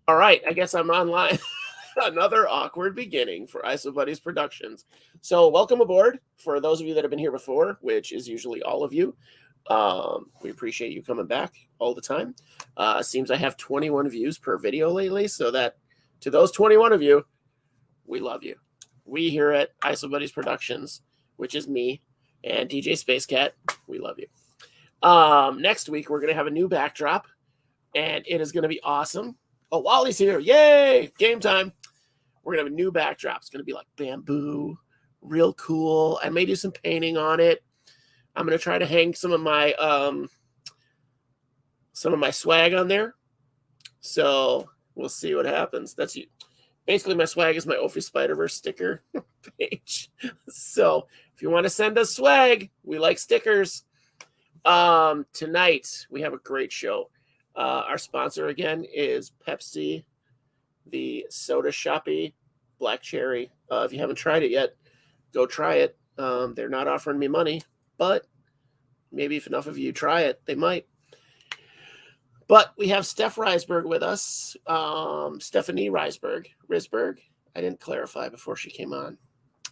All right, I guess I'm online. Another awkward beginning for ISO Buddies Productions. So, welcome aboard for those of you that have been here before, which is usually all of you. We appreciate you coming back all the time. Seems I have 21 views per video lately, so that to those 21 of you, we love you. We here at ISO Buddies Productions, which is me and DJ Space Cat, we love you. Next week, we're going to have a new backdrop, and it is going to be awesome. Oh, Wally's here. Yay! Game time. We're going to have a new backdrop. It's going to be like bamboo, real cool. I may do some painting on it. I'm going to try to hang some of my swag on there. So we'll see what happens. That's you. Basically, my swag is my Ophi Spider-Verse sticker page. So if you want to send us swag, we like stickers. Tonight, we have a great show. Our sponsor, again, is Pepsi, the Soda Shoppy Black Cherry. If you haven't tried it yet, go try it. They're not offering me money, but maybe if enough of you try it, they might. But we have Steph Risberg with us. Stephanie Risberg. I didn't clarify before she came on.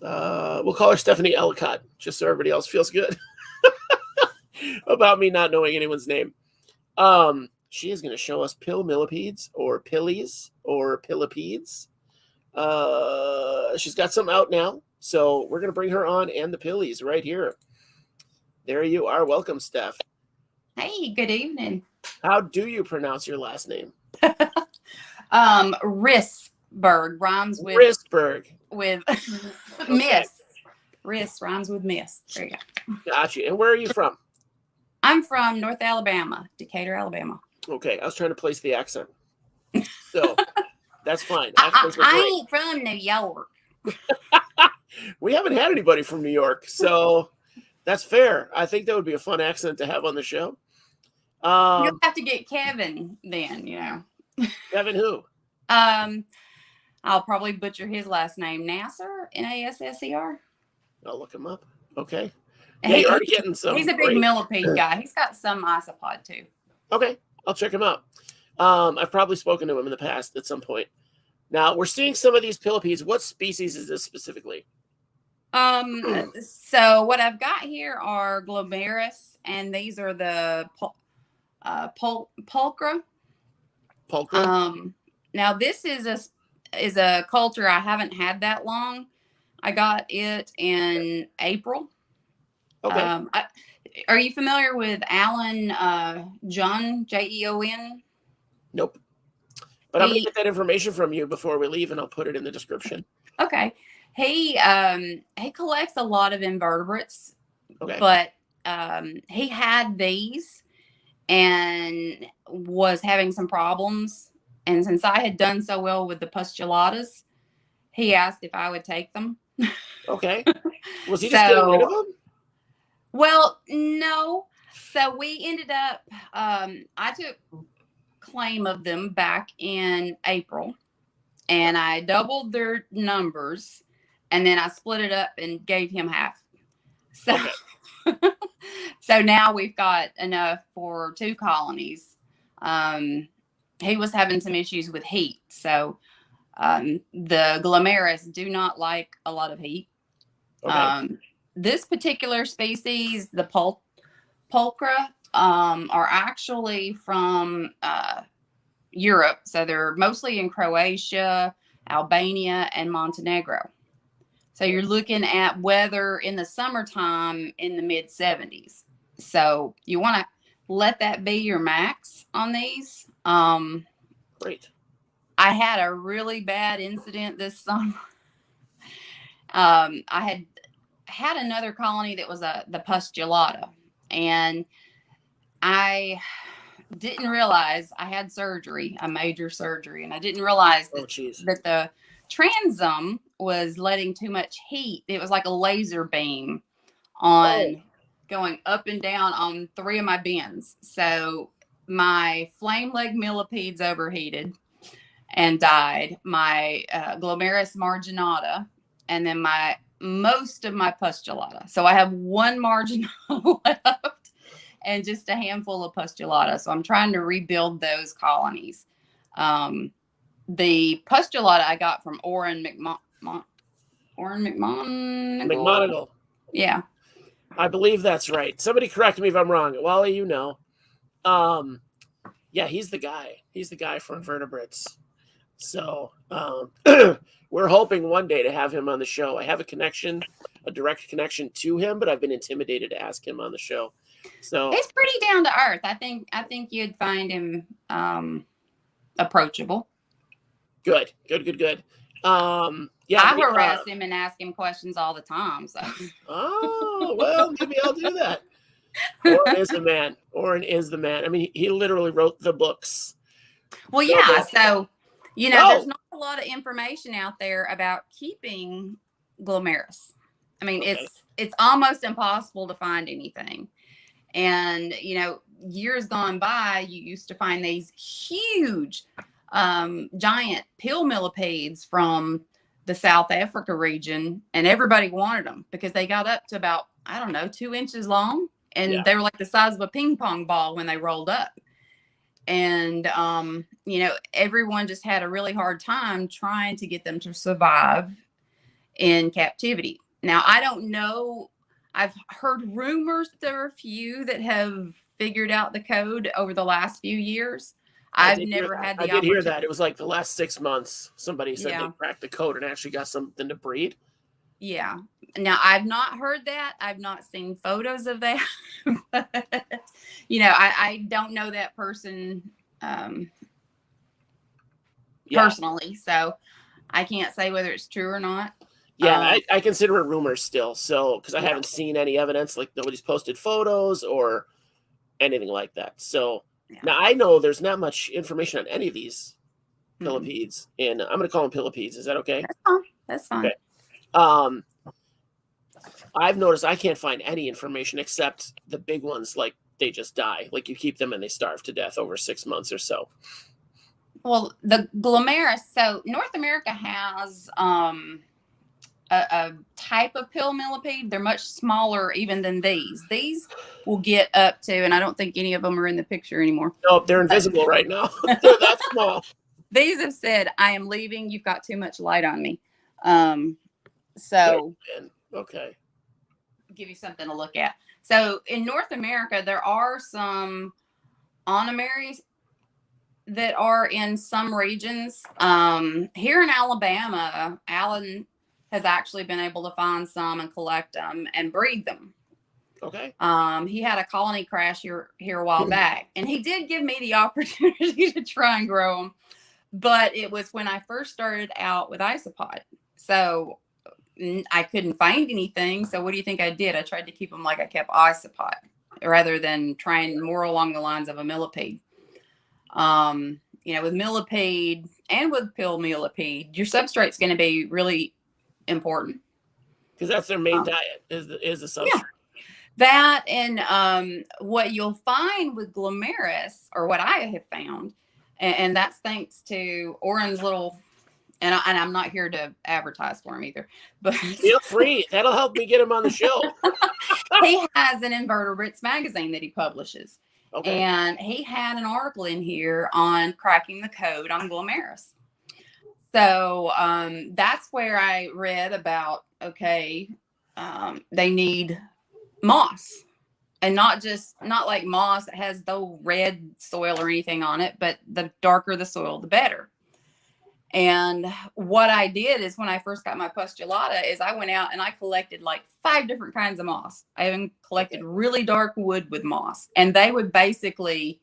We'll call her Stephanie Ellicott, just so everybody else feels good about me not knowing anyone's name. She is going to show us Pill Millipedes or Pillies or Pillipedes. She's got some out now, so we're going to bring her on and the Pillies right here. There you are. Welcome, Steph. Hey, good evening. How do you pronounce your last name? Risberg rhymes with Risberg. With Okay. miss. Riss rhymes with miss. There you go. Gotcha. And where are you from? I'm from North Alabama, Decatur, Alabama. Okay, I was trying to place the accent. So that's fine. I ain't from New York. We haven't had anybody from New York, so that's fair. I think that would be a fun accent to have on the show. You'll have to get Kevin then, you know. Kevin who? I'll probably butcher his last name. Nasser, Nasser. I'll look him up. Okay. Yeah, you're already getting some. He's a big millipede guy. He's got some isopod too. Okay, I'll check him out. I've probably spoken to him in the past at some point. Now, we're seeing some of these pillipedes. What species is this specifically? So what I've got here are glomeris, and these are the pulchra. Pulchra? Now this is a culture I haven't had that long. I got it in April. Okay. Are you familiar with Alan Jeon, Jeon? Nope. But I'm going to get that information from you before we leave, and I'll put it in the description. Okay. He collects a lot of invertebrates. Okay. But he had these and was having some problems. And since I had done so well with the pustulatas, he asked if I would take them. Okay. Was he just getting rid of them? Well, no. So we ended up, I took claim of them back in April, and I doubled their numbers, and then I split it up and gave him half. So, okay. So now we've got enough for 2 colonies. He was having some issues with heat. So the glomeris do not like a lot of heat. Okay. This particular species, the pulchra, are actually from Europe. So they're mostly in Croatia, Albania, and Montenegro. So you're looking at weather in the summertime in the mid 70s. So you want to let that be your max on these. Great. I had a really bad incident this summer. I had another colony that was the pustulata, and I didn't realize I had surgery, a major surgery, and I didn't realize that the transom was letting too much heat. It was like a laser beam on going up and down on 3 of my bins. So my flame leg millipedes overheated and died. My glomeris marginata, and then most of my pustulata. So I have 1 marginata left and just a handful of pustulata. So I'm trying to rebuild those colonies. the postulata I got from Orrin McMonigal. Yeah. I believe that's right. Somebody correct me if I'm wrong. Wally, you know. Yeah, he's the guy. He's the guy for invertebrates. So we're hoping one day to have him on the show. I have a direct connection to him, but I've been intimidated to ask him on the show. So he's pretty down to earth. I think you'd find him approachable. Good. Yeah, I harass him and ask him questions all the time. So. Oh, well, maybe I'll do that. Orrin is the man. Orrin is the man. I mean, he literally wrote the books. Well, yeah. So, there's not a lot of information out there about keeping glomeris. I mean, it's almost impossible to find anything. And, years gone by, you used to find these huge, giant pill millipedes from the South Africa region, and everybody wanted them because they got up to about, 2 inches long, and they were like the size of a ping pong ball when they rolled up. And, everyone just had a really hard time trying to get them to survive in captivity. Now, I don't know. I've heard rumors there are a few that have figured out the code over the last few years. I've never had the opportunity. I did hear that. It was like the last 6 months. Somebody said they cracked the code and actually got something to breed. Yeah. Now, I've not heard that. I've not seen photos of that. But, I don't know that person personally. So I can't say whether it's true or not. Yeah, I consider it rumors still. So, because I haven't seen any evidence, like nobody's posted photos or anything like that. So, now I know there's not much information on any of these millipedes, and I'm going to call them millipedes. Is that okay? That's fine. Okay. I've noticed I can't find any information except the big ones, like they just die. Like you keep them and they starve to death over 6 months or so. Well, the glomeris. So North America has a type of pill millipede. They're much smaller even than these. These will get up to, and I don't think any of them are in the picture anymore. Nope, they're invisible right now. They're that small. These have said, "I am leaving. You've got too much light on me." So, okay, give you something to look at. So, in North America, there are some onomaries that are in some regions. Here in Alabama, Alan has actually been able to find some and collect them and breed them. Okay. He had a colony crash here a while back, and he did give me the opportunity to try and grow them, but it was when I first started out with isopod. So I couldn't find anything. So what do you think I did? I tried to keep them like I kept isopod rather than trying more along the lines of a millipede. With millipede and with pill millipede, your substrate's going to be really important because that's their main diet is the substrate. Yeah. That and what you'll find with glomeris, or what I have found, and that's thanks to Orrin's little, and I'm not here to advertise for him either, but feel free. That'll help me get him on the show. He has an invertebrates magazine that he publishes. Okay. And he had an article in here on cracking the code on glomeris. So that's where I read about, they need moss, and not like moss that has no red soil or anything on it, but the darker the soil, the better. And what I did is when I first got my postulata is I went out and I collected like 5 different kinds of moss. I even collected really dark wood with moss, and they would basically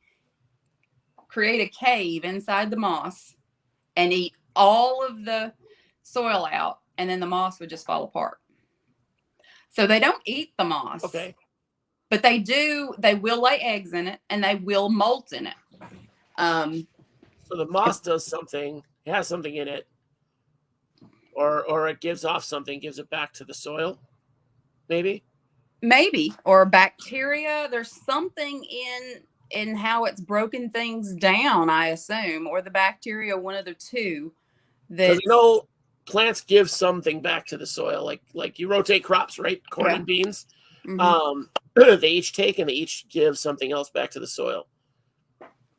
create a cave inside the moss and eat all of the soil out, and then the moss would just fall apart. So they don't eat the moss. Okay. But they will lay eggs in it, and they will molt in it. So the moss does something. It has something in it, or it gives off something, gives it back to the soil, maybe, or bacteria. There's something in how it's broken things down, I assume, or the bacteria, one of the two. That plants give something back to the soil, like you rotate crops, right? Corn and beans. Mm-hmm. They each take and they each give something else back to the soil.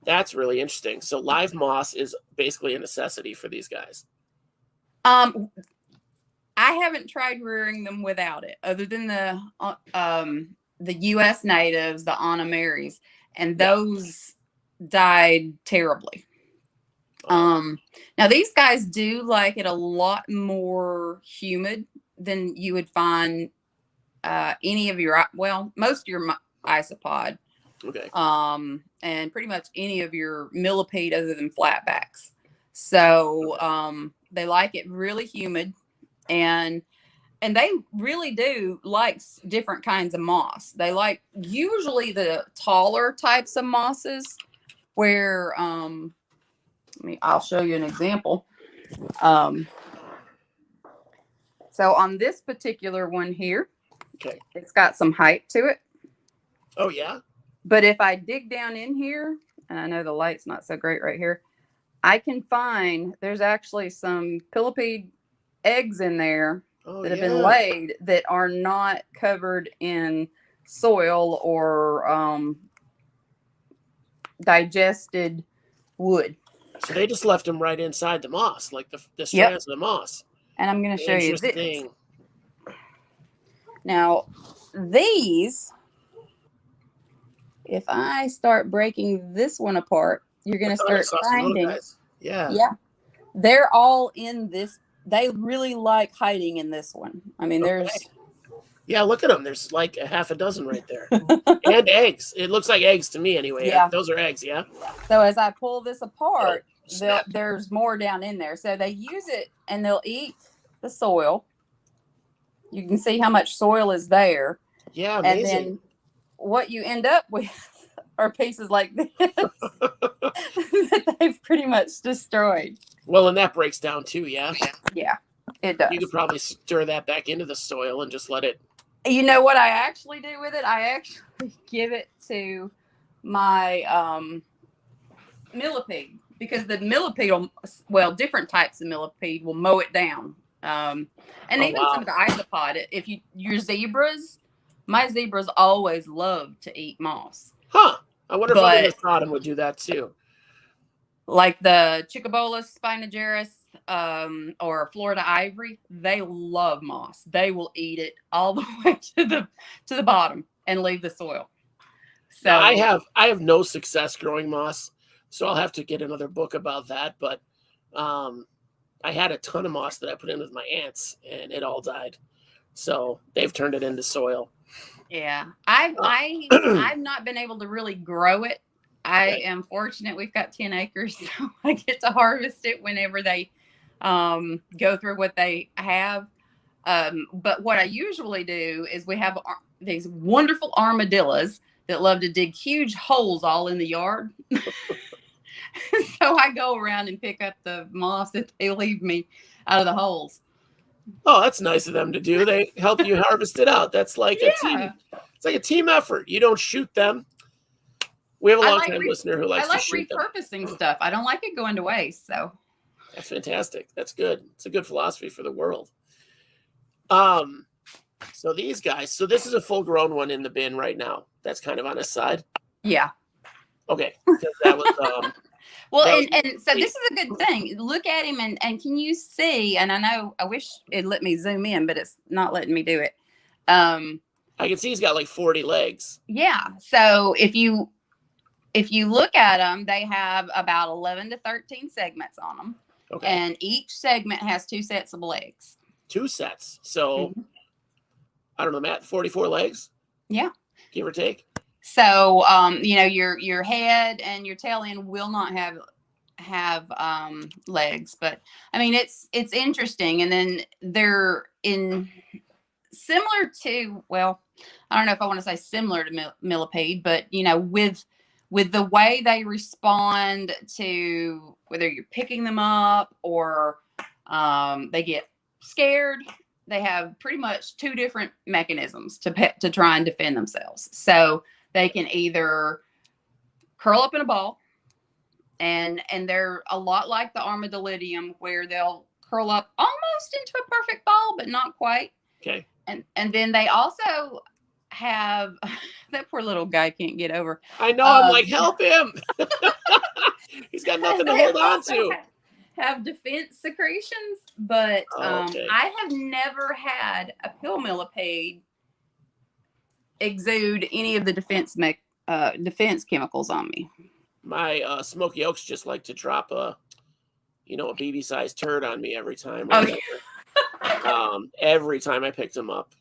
That's really interesting. So live moss is basically a necessity for these guys. I haven't tried rearing them without it, other than the U.S. natives, the Anna Marys, and those died terribly. Now these guys do like it a lot more humid than you would find any of your, well, most of your isopod. Okay. And pretty much any of your millipede other than flatbacks. So they like it really humid, and they really do like different kinds of moss. They like usually the taller types of mosses where I'll show you an example. So on this particular one here, okay, it's got some height to it. Oh yeah. But if I dig down in here, and I know the light's not so great right here, I can find there's actually some Pillipede eggs in there that have been laid that are not covered in soil or digested wood. So they just left them right inside the moss, like the strands of the moss. And I'm going to show you this. Now, these, if I start breaking this one apart, you're going to start finding. Yeah. They're all in this. They really like hiding in this one. I mean, there's. Yeah, look at them. There's like a half a dozen right there. And eggs. It looks like eggs to me anyway. Yeah. Those are eggs, yeah? So as I pull this apart, there's more down in there. So they use it and they'll eat the soil. You can see how much soil is there. Yeah, amazing. And then what you end up with are pieces like this that they've pretty much destroyed. Well, and that breaks down too, yeah? Yeah, it does. You could probably stir that back into the soil and just let it. You know what I actually do with it? I actually give it to my millipede, because the millipede will, different types of millipede will mow it down. And even some of the isopod, if your zebras, my zebras always love to eat moss. Huh. I wonder if a Leostratum would do that too. Like the Chicobolus spinageris or Florida ivory, they love moss. They will eat it all the way to the bottom and leave the soil. So now, I have no success growing moss, so I'll have to get another book about that. But I had a ton of moss that I put in with my aunts, and it all died. So they've turned it into soil. Yeah, I've not been able to really grow it. I am fortunate. We've got 10 acres, so I get to harvest it whenever they go through what they have. But what I usually do is we have these wonderful armadillos that love to dig huge holes all in the yard. So I go around and pick up the moss that they leave me out of the holes. Oh, that's nice of them to do. They help you harvest it out. That's like a team. It's like a team effort. You don't shoot them. We have a long-time listener who likes to shoot them. I like repurposing stuff. I don't like it going to waste. So that's fantastic. That's good. It's a good philosophy for the world. So these guys. So this is a full-grown one in the bin right now. That's kind of on his side. Yeah. Okay. That was. Well, and so this is a good thing. Look at him and can you see? And I know I wish it let me zoom in, but it's not letting me do it. I can see he's got like 40 legs. Yeah. So if you look at them, they have about 11 to 13 segments on them. Okay. And each segment has 2 sets of legs. 2 sets. So I don't know, Matt, 44 legs? Yeah. Give or take. So, your head and your tail end will not have legs, but I mean, it's interesting. And then they're similar to, well, I don't know if I want to say similar to millipede, but with the way they respond to whether you're picking them up or they get scared. They have pretty much 2 different mechanisms to try and defend themselves. So they can either curl up in a ball, and they're a lot like the armadillidium, where they'll curl up almost into a perfect ball, but not quite. Okay. And then they also have that poor little guy can't get over. I know. I'm like, help him. got nothing to hold on also to. have defense secretions, but Okay. I have never had a pill millipede exude any of the defense chemicals on me. My Smoky Oaks just like to drop a BB-sized turd on me every time. Oh, Every time I picked them up.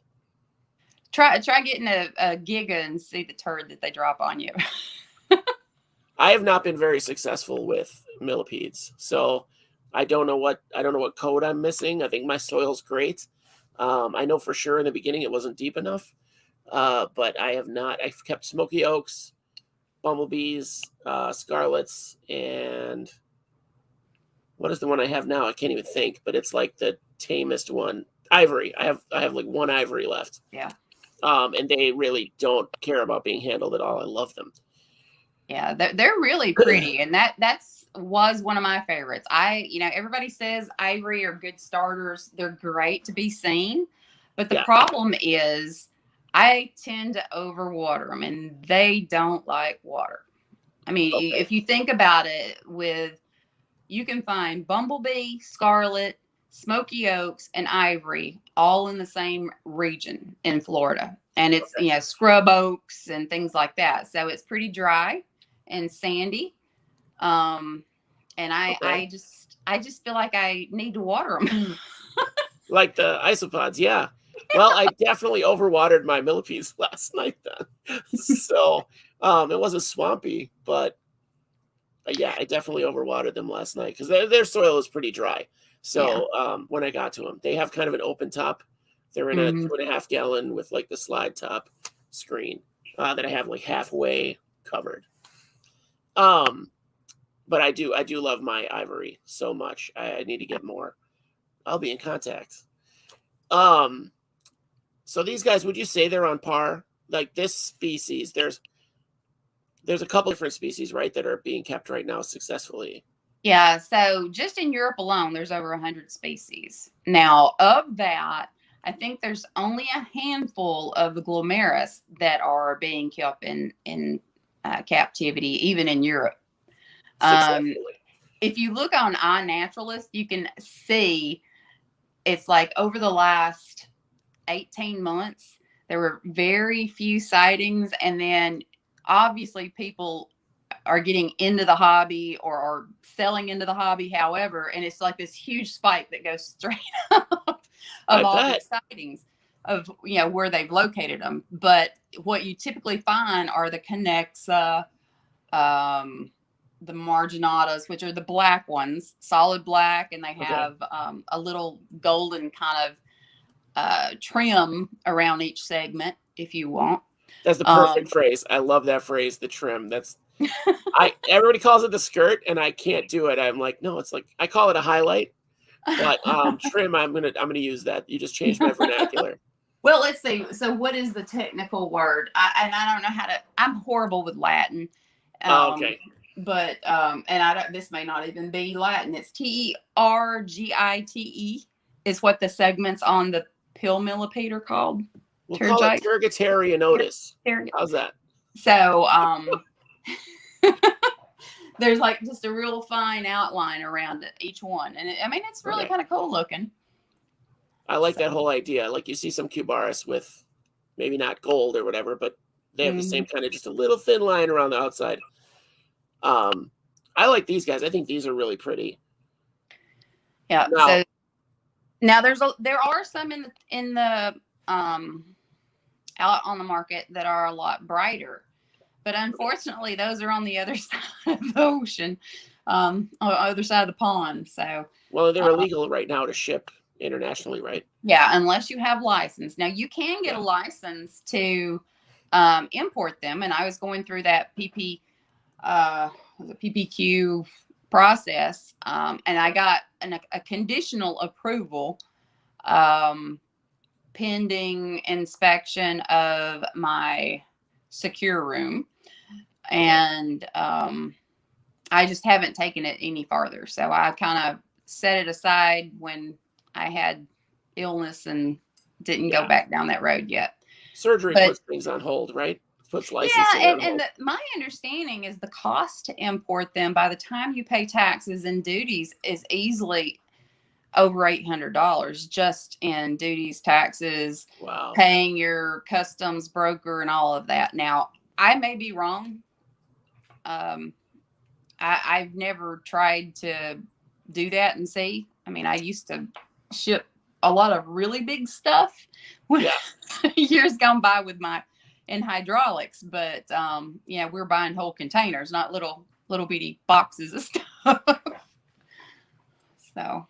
try getting a giga and see the turd that they drop on you. I have not been very successful with millipedes, so I don't know what code I'm missing. I think my soil's great. I know for sure in the beginning it wasn't deep enough, but I have not. I've kept Smoky Oaks, bumblebees, scarlets, and what is the one I have now? I can't even think, but it's like the tamest one. Ivory. I have like one ivory left. Yeah. And they really don't care about being handled at all. I love them. Yeah, they're really pretty, and was one of my favorites. Everybody says ivory are good starters. They're great to be seen, but the problem is I tend to overwater them, and they don't like water. I mean, if you think about it, you can find bumblebee, scarlet, Smoky Oaks, and ivory all in the same region in Florida, and it's scrub oaks and things like that. So it's pretty dry and sandy, and I just feel like I need to water them. Like the isopods, yeah. Well, I definitely overwatered my millipedes last night then. So it wasn't swampy, but yeah, I definitely overwatered them last night because their soil is pretty dry. So when I got to them, they have kind of an open top. They're in a 2.5 gallon with like the slide top screen that I have like halfway covered. But I do love my ivory so much. I need to get more. I'll be in contact. So these guys, would you say they're on par? Like this species, there's a couple different species, right, that are being kept right now successfully. Yeah, so just in Europe alone, there's over 100 species. Now, of that, I think there's only a handful of the glomeris that are being kept in captivity, even in Europe. If you look on iNaturalist, you can see it's like over the last 18 months, there were very few sightings. And then obviously people are getting into the hobby or are selling into the hobby, however, and it's like this huge spike that goes straight up of all these sightings of where they've located them. But what you typically find are the Connexa, the marginatas, which are the black ones, solid black, and they have a little golden kind of trim around each segment if you want. That's the perfect phrase. I love that phrase, the trim. That's everybody calls it the skirt, and I can't do it. I'm like, no, it's like I call it a highlight, but trim. I'm gonna use that. You just changed my vernacular. Well, let's see. So, what is the technical word? I don't know how to. I'm horrible with Latin. Okay. But and this may not even be Latin. It's tergite is what the segments on the pill millipede are called. We'll call it Tergitarianotis. How's that? So there's like just a real fine outline around each one, and it's really kind of cool looking. I like that whole idea. Like you see some cubaris with maybe not gold or whatever, but they have the same kind of just a little thin line around the outside. I like these guys. I think these are really pretty. Yeah. So now there are some in the out on the market that are a lot brighter, but unfortunately those are on the other side of the ocean, on the other side of the pond. So they're illegal right now to ship internationally, right? Yeah, unless you have license. Now you can get a license to import them, and I was going through that the PPQ process, and I got a conditional approval pending inspection of my secure room, and I just haven't taken it any farther. So I kind of set it aside when I had illness and didn't go back down that road yet. Surgery puts things on hold, right? puts Yeah, licensing on and hold. my understanding is the cost to import them by the time you pay taxes and duties is easily over $800 just in duties, taxes, Wow. paying your customs broker, and all of that. Now, I may be wrong. Um, I've never tried to do that and see. I mean, I used to ship a lot of really big stuff when Yeah. years gone by with my in hydraulics, but yeah, we're buying whole containers, not little bitty boxes of stuff. So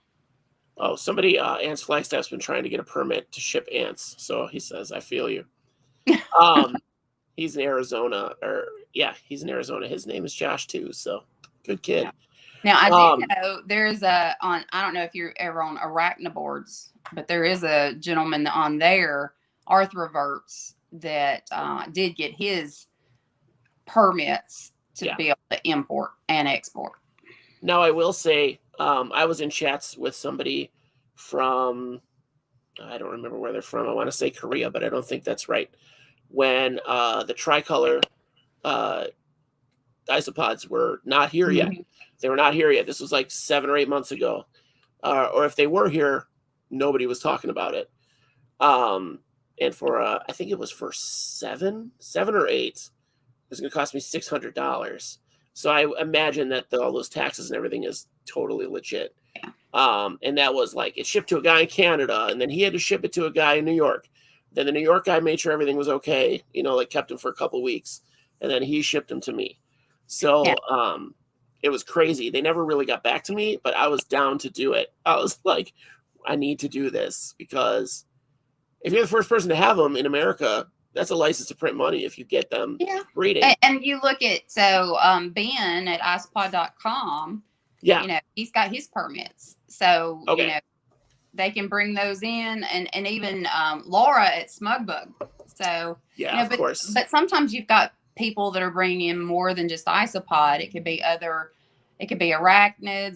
Oh, somebody, Ants Flagstaff's been trying to get a permit to ship ants. So he says, I feel you. Um, he's in Arizona, or yeah, he's in Arizona. His name is Josh too. So good yeah. kid. Now I do Um, know there's a on I don't know if you're ever on Arachnoboards, but there is a gentleman on there, Arthroverts, that did get his permits to yeah. be able to import and export. Now I will say, I was in chats with somebody from, I don't remember where they're from. I want to say Korea, but I don't think that's right. When the tricolor uh, isopods were not here yet. Mhm. They were not here yet. This was like 7 or 8 months ago. Or if they were here, nobody was talking about it. And for I think it was for seven or eight, it was going to cost me $600. So I imagine that all those taxes and everything is totally legit. Yeah. And that was like it shipped to a guy in Canada, and then he had to ship it to a guy in New York. Then the New York guy made sure everything was okay. Like kept him for a couple weeks, and then he shipped them to me. Yeah. So it was crazy. They never really got back to me, but I was down to do it. I was like, I need to do this because if you're the first person to have them in America, that's a license to print money if you get them Yeah. breeding. And you look at Ben at icepod.com, Yeah. He's got his permits. So, Okay. they can bring those in, and even Laura at Smugbug. So, Yeah, of course. But sometimes you've got people that are bringing in more than just isopod. It could be arachnids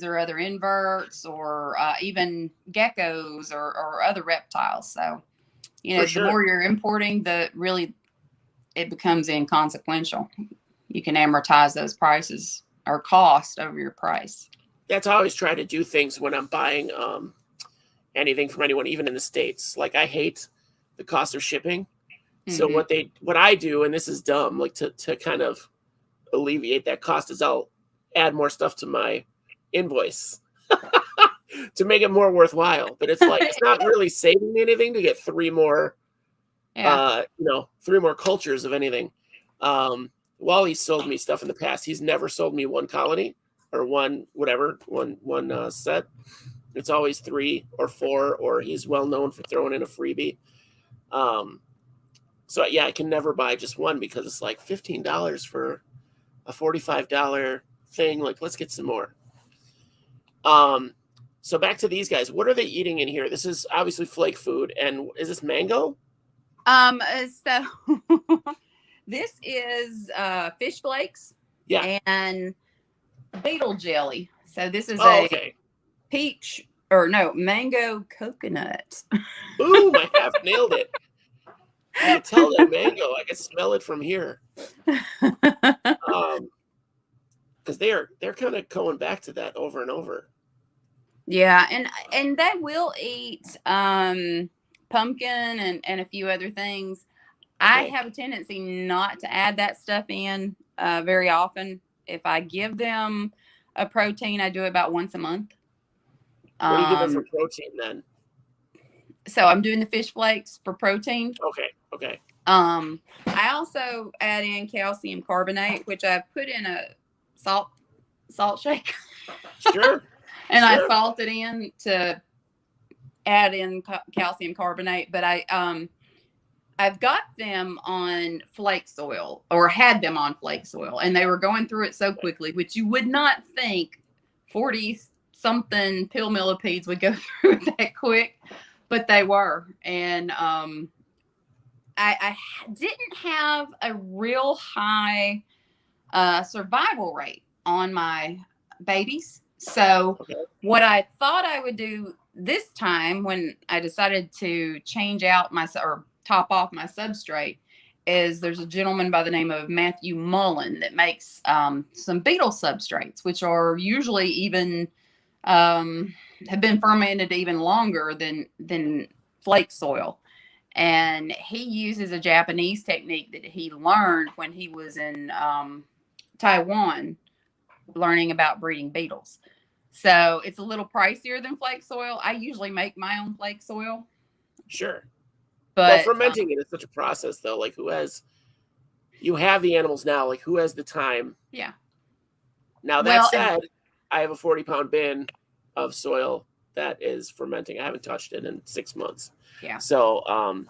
or other inverts, or even geckos or other reptiles. So, For the sure. more you're importing, it becomes inconsequential. You can amortize those prices or cost over your price. That's how I always try to do things when I'm buying anything from anyone, even in the States. Like I hate the cost of shipping. So what I do, and this is dumb, like to kind of alleviate that cost, is I'll add more stuff to my invoice to make it more worthwhile. But it's like it's not really saving me anything to get three more cultures of anything. Wally sold me stuff in the past. He's never sold me one colony or one set. It's always 3 or 4, or he's well known for throwing in a freebie. So yeah, I can never buy just one because it's like $15 for a $45 thing. Like, let's get some more. So back to these guys. What are they eating in here? This is obviously flake food, and is this mango? So this is fish flakes, Yeah, and beetle jelly. So this is okay. mango coconut. Boom! I half nailed it. I can tell that mango. I can smell it from here. Because they're kind of going back to that over and over. Yeah, and they will eat pumpkin and a few other things. Okay. I have a tendency not to add that stuff in very often. If I give them a protein, I do it about once a month. What do you give them for protein then? So I'm doing the fish flakes for protein. Okay. I also add in calcium carbonate, which I put in a salt shake. Sure. And I salt it in to add in calcium carbonate, but I've got them on flake soil, or had them on flake soil, and they were going through it so quickly, which you would not think 40-something pill millipedes would go through it that quick, but they were. And I didn't have a real high survival rate on my babies. So what I thought I would do this time, when I decided to change out or top off my substrate, is there's a gentleman by the name of Matthew Mullen that makes some beetle substrates, which are usually even have been fermented even longer than flake soil. And he uses a Japanese technique that he learned when he was in Taiwan, learning about breeding beetles. So it's a little pricier than flake soil. I usually make my own flake soil. Sure. But well, fermenting it is such a process, though. Like, you have the animals now. Like, who has the time? Yeah. Now, that said, I have a 40-pound bin of soil that is fermenting. I haven't touched it in 6 months. Yeah. So,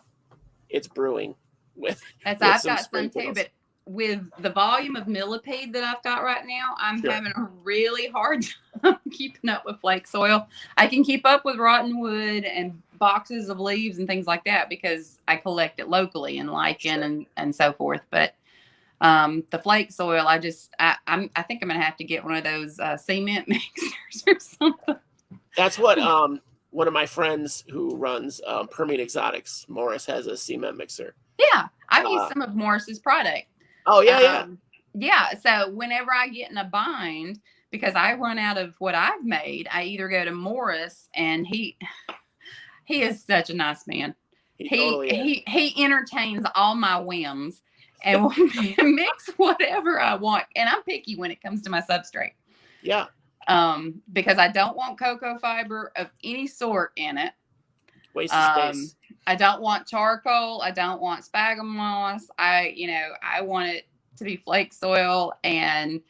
it's brewing with. I've got some too, but with the volume of millipede that I've got right now, I'm having a really hard time keeping up with flake soil. I can keep up with rotten wood and boxes of leaves and things like that because I collect it locally in lichen and so forth. But the flake soil, I think I'm gonna have to get one of those cement mixers or something. That's what one of my friends who runs Permian Exotics, Morris, has a cement mixer. Yeah, I've used some of Morris's product. Oh, yeah. Yeah, so whenever I get in a bind, because I run out of what I've made, I either go to Morris, and he is such a nice man. He entertains all my whims and will mix whatever I want. And I'm picky when it comes to my substrate. Yeah. Because I don't want cocoa fiber of any sort in it. Waste of space. I don't want charcoal. I don't want sphagnum moss. I want it to be flake soil and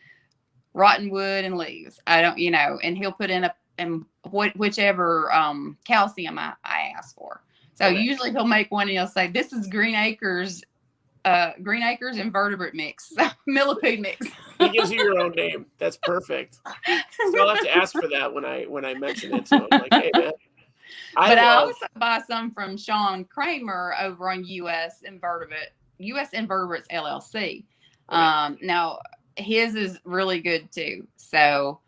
rotten wood and leaves. I don't, and he'll put in whichever calcium I ask for. So usually he'll make one and he'll say, "This is Green Acres invertebrate mix, millipede mix." He gives you your own name. That's perfect. So I'll have to ask for that when I mention it to him. Like, hey, man. I also buy some from Sean Kramer over on US Invertebrates LLC. Now his is really good too. So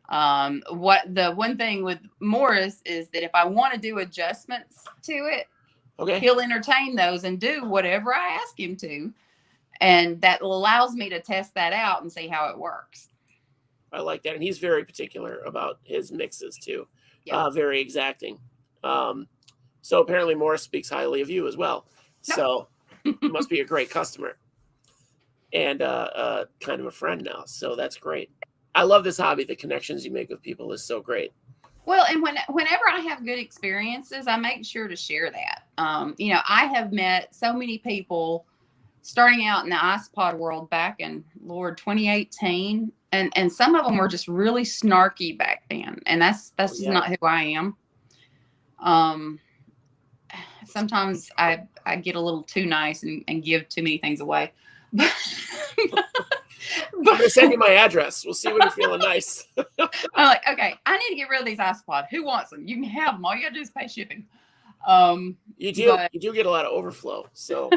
the one thing with Morris is that if I want to do adjustments to it, he'll entertain those and do whatever I ask him to. And that allows me to test that out and see how it works. I like that. And he's very particular about his mixes too. Yeah. Very exacting. So apparently Morris speaks highly of you as well. So you must be a great customer and kind of a friend now. So that's great. I love this hobby. The connections you make with people is so great. Well, and whenever I have good experiences, I make sure to share that. I have met so many people starting out in the isopod world back in 2018, and some of them were just really snarky back then, and that's just not who I am. Sometimes I get a little too nice and give too many things away. I'm gonna send you my address. We'll see when you're feeling nice. I'm like, okay, I need to get rid of these isopod. Who wants them? You can have them. All you gotta do is pay shipping. You do get a lot of overflow. So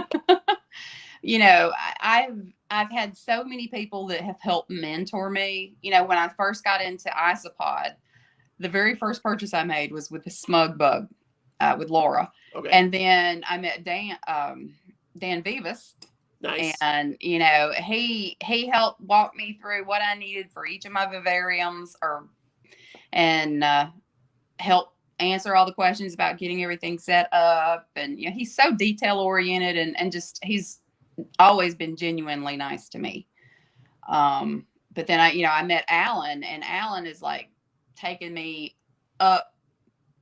I've had so many people that have helped mentor me. When I first got into isopod, the very first purchase I made was with the smug bug with Laura. Okay. And then I met Dan Vivas. Nice. And he helped walk me through what I needed for each of my vivariums, and help answer all the questions about getting everything set up. And he's so detail oriented and just he's always been genuinely nice to me. But then I met Alan, and Alan is like taking me up,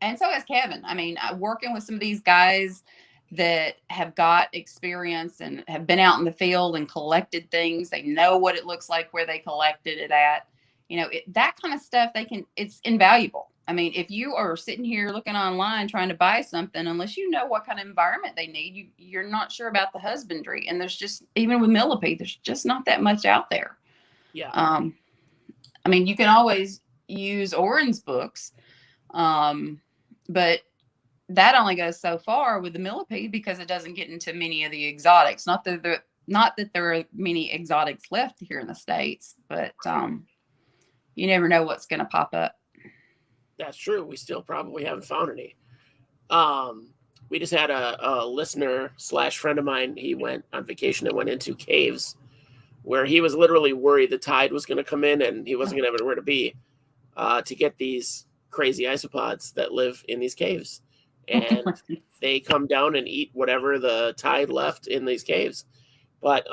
and so has Kevin. I mean, working with some of these guys that have got experience and have been out in the field and collected things. They know what it looks like where they collected it at. That kind of stuff, it's invaluable. I mean, if you are sitting here looking online trying to buy something, unless you know what kind of environment they need, you're not sure about the husbandry. And there's just, even with millipede, there's just not that much out there. Yeah. I mean, you can always use Oren's books, but that only goes so far with the millipede because it doesn't get into many of the exotics. Not that there are many exotics left here in the States, but you never know what's going to pop up. That's true. We still probably haven't found any. we just had a listener / friend of mine. He went on vacation and went into caves where he was literally worried the tide was going to come in and he wasn't going to have anywhere to be to get these crazy isopods that live in these caves. And they come down and eat whatever the tide left in these caves. But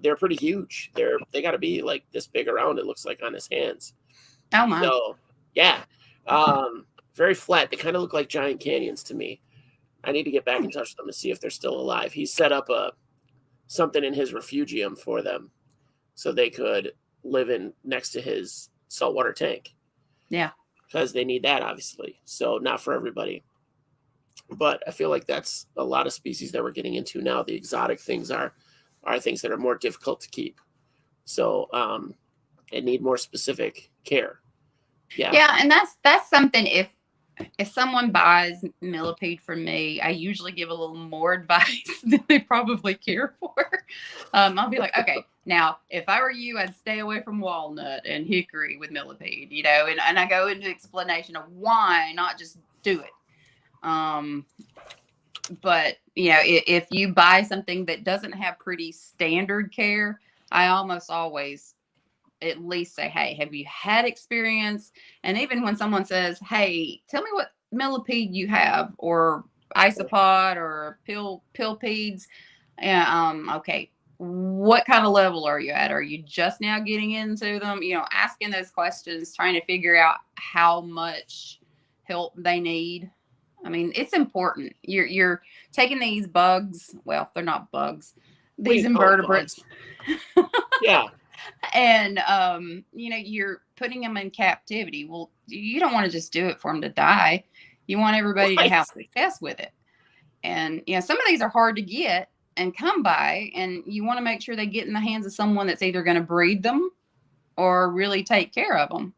they're pretty huge. They got to be like this big around, it looks like, on his hands. Oh my. So, yeah. Very flat. They kind of look like giant canyons to me. I need to get back in touch with them to see if they're still alive. He set up something in his refugium for them so they could live in next to his saltwater tank. Yeah. Because they need that, obviously. So not for everybody. But I feel like that's a lot of species that we're getting into now. The exotic things are things that are more difficult to keep. So and need more specific care. Yeah. Yeah, and that's something if someone buys millipede from me, I usually give a little more advice than they probably care for. I'll be like, okay, now if I were you, I'd stay away from walnut and hickory with millipede, and I go into explanation of why, not just do it. But if you buy something that doesn't have pretty standard care, I almost always at least say, hey, have you had experience? And even when someone says, hey, tell me what millipede you have, or isopod, or pill peds. Okay, what kind of level are you at? Are you just now getting into them? Asking those questions, trying to figure out how much help they need. I mean, it's important. You're taking these bugs. Well, they're not bugs. These invertebrates. Yeah. And you're putting them in captivity. Well, you don't want to just do it for them to die. You want everybody to have success with it. And some of these are hard to get and come by, and you want to make sure they get in the hands of someone that's either going to breed them or really take care of them,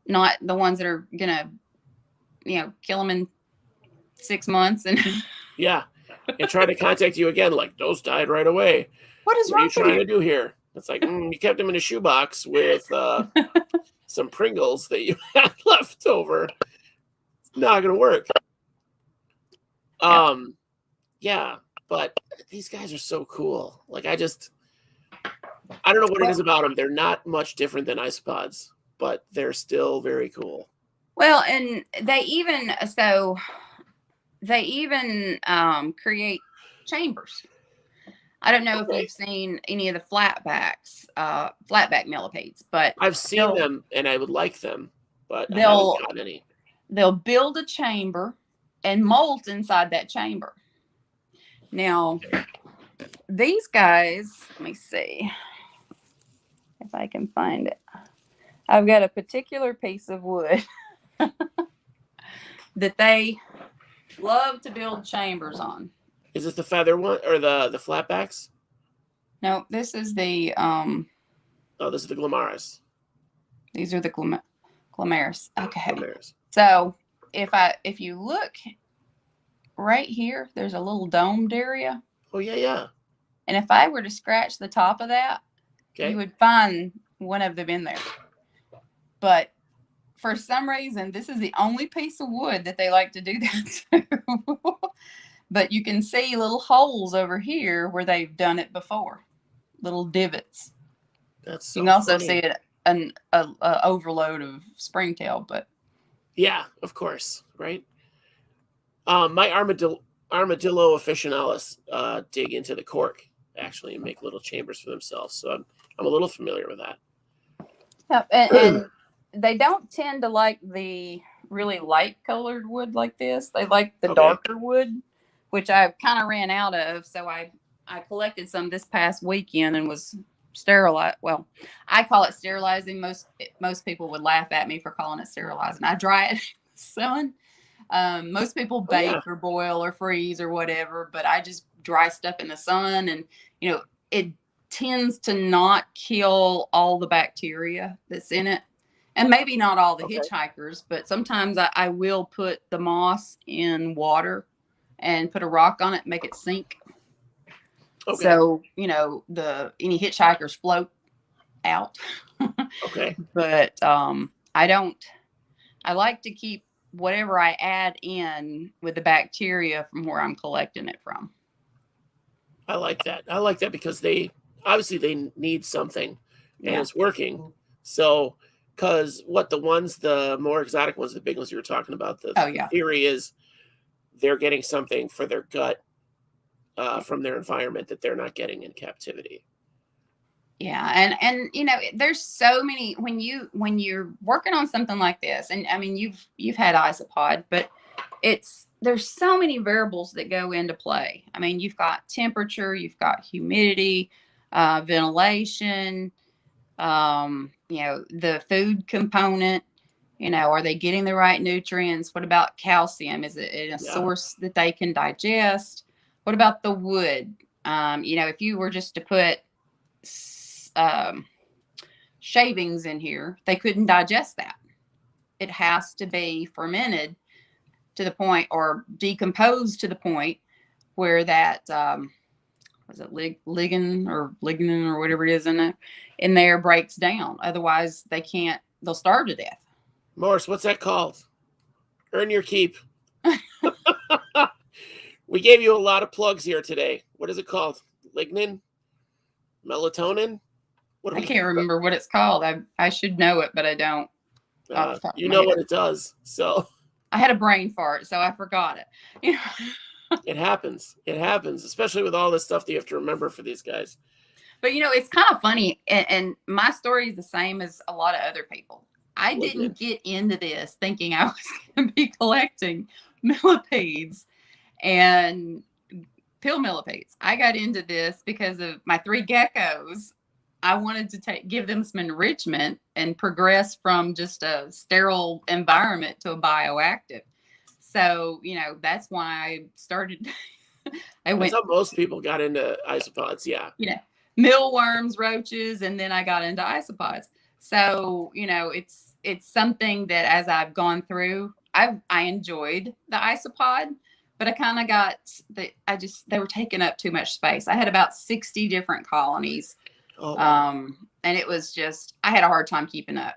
not the ones that are going to kill them in 6 months and yeah, and try to contact you again like, those died right away. What are you trying to do here? It's like, you kept them in a shoebox with some Pringles that you had left over. It's not gonna work. Yeah, but these guys are so cool. Like, I don't know what it is about them. They're not much different than isopods, but they're still very cool. Well, and they even create chambers. I don't know if you've seen any of the flatback millipedes, but I've seen them and I would like them, but I haven't gotten any. They'll build a chamber and molt inside that chamber. Now, these guys, let me see if I can find it. I've got a particular piece of wood that they love to build chambers on. Is this the feather one or the flatbacks? No, this is the this is the glomaris. These are the glomaris. Okay. Glomaris. So if you look right here, there's a little domed area. Oh yeah. And if I were to scratch the top of that, you would find one of them in there. But for some reason, this is the only piece of wood that they like to do that to. But you can see little holes over here where they've done it before, little divots. That's so you can also funny. see it an overload of springtail, but yeah, of course, right? My armadillo officinalis dig into the cork actually and make little chambers for themselves. So I'm a little familiar with that. Yeah, and they don't tend to like the really light colored wood like this. They like the darker wood, which I kind of ran out of. So I collected some this past weekend and was sterilized. Well, I call it sterilizing. Most people would laugh at me for calling it sterilizing. I dry it in the sun. Most people bake or boil or freeze or whatever, but I just dry stuff in the sun, and it tends to not kill all the bacteria that's in it. And maybe not all the hitchhikers, but sometimes I will put the moss in water and put a rock on it, make it sink. Okay. So, any hitchhikers float out. Okay. But I like to keep whatever I add in with the bacteria from where I'm collecting it from. I like that. I like that because they obviously they need something, and Yeah. it's working. So, because what the more exotic ones, the big ones you were talking about, Oh, the yeah. theory is they're getting something for their gut from their environment that they're not getting in captivity. Yeah, and there's so many when you're working on something like this, and I mean you've had isopod, but there's so many variables that go into play. I mean, you've got temperature, you've got humidity, ventilation, the food component. Are they getting the right nutrients? What about calcium? Is it a Yeah. source that they can digest? What about the wood? If you were just to put shavings in here, they couldn't digest that. It has to be fermented to the point, or decomposed to the point where that was it lignin or whatever it is in there breaks down. Otherwise, they'll starve to death. Morris, what's that called? Earn your keep. We gave you a lot of plugs here today. What is it called? Lignin? Melatonin? I can't remember what it's called. I should know it, but I don't. You know what it does. So I had a brain fart, so I forgot it. It happens. It happens, especially with all this stuff that you have to remember for these guys. But it's kind of funny, and my story is the same as a lot of other people. I didn't get into this thinking I was going to be collecting millipedes and pill millipedes. I got into this because of my 3 geckos. I wanted to give them some enrichment and progress from just a sterile environment to a bioactive. So, that's why I started. That's how most people got into isopods. Yeah. Mealworms, roaches, and then I got into isopods. So, it's something that as I've gone through, I enjoyed the isopod, but I kind of got they were taking up too much space. I had about 60 different colonies. Oh, wow. And it was just, I had a hard time keeping up.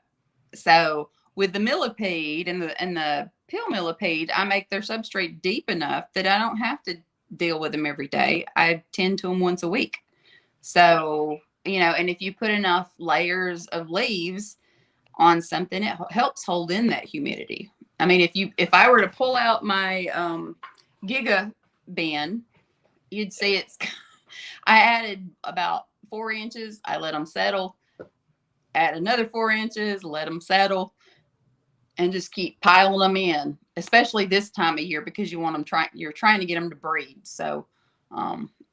So with the millipede and the pill millipede, I make their substrate deep enough that I don't have to deal with them every day. I tend to them once a week. So, and if you put enough layers of leaves on something, it helps hold in that humidity. I mean, if I were to pull out my Giga bin, you'd see I added about 4 inches. I let them settle. Add another 4 inches, let them settle, and just keep piling them in, especially this time of year, because you're trying to get them to breed. So,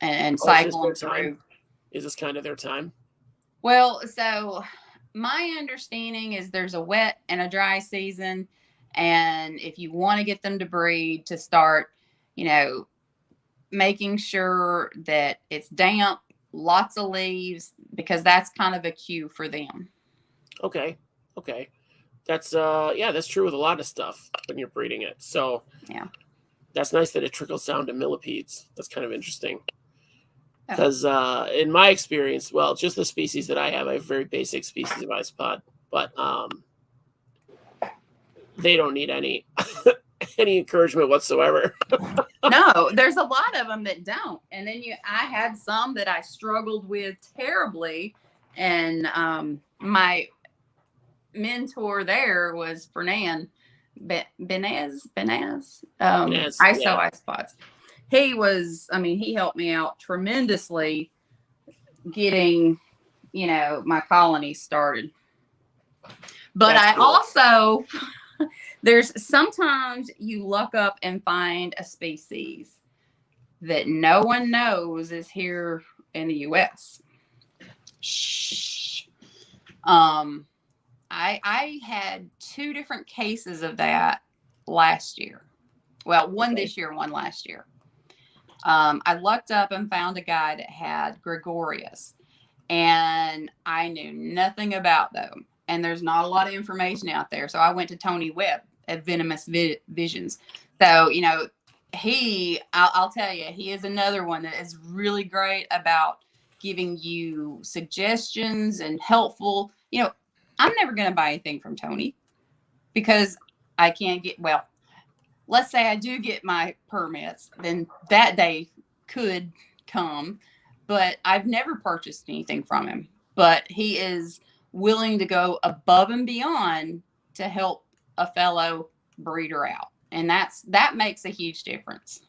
and cycle them through. Is this kind of their time? Well, so my understanding is there's a wet and a dry season. And if you want to get them to breed, to start, making sure that it's damp, lots of leaves, because that's kind of a cue for them. Okay. That's that's true with a lot of stuff when you're breeding it. So yeah, that's nice that it trickles down to millipedes. That's kind of interesting. Because in my experience, well, just the species that I have very basic species of isopod, but they don't need any any encouragement whatsoever. No, there's a lot of them that don't. And then I had some that I struggled with terribly, and my mentor there was Fernan Benez, isopods. He helped me out tremendously getting, my colony started. But I also, there's sometimes you luck up and find a species that no one knows is here in the US. Shh. I had 2 different cases of that last year. Well, one this year, one last year. I lucked up and found a guy that had Gregorius, and I knew nothing about them. And there's not a lot of information out there. So I went to Tony Webb at Venomous Visions. So, I'll tell you, he is another one that is really great about giving you suggestions and helpful. I'm never going to buy anything from Tony because I can't get, well, let's say I do get my permits, then that day could come, but I've never purchased anything from him. But he is willing to go above and beyond to help a fellow breeder out. And that makes a huge difference.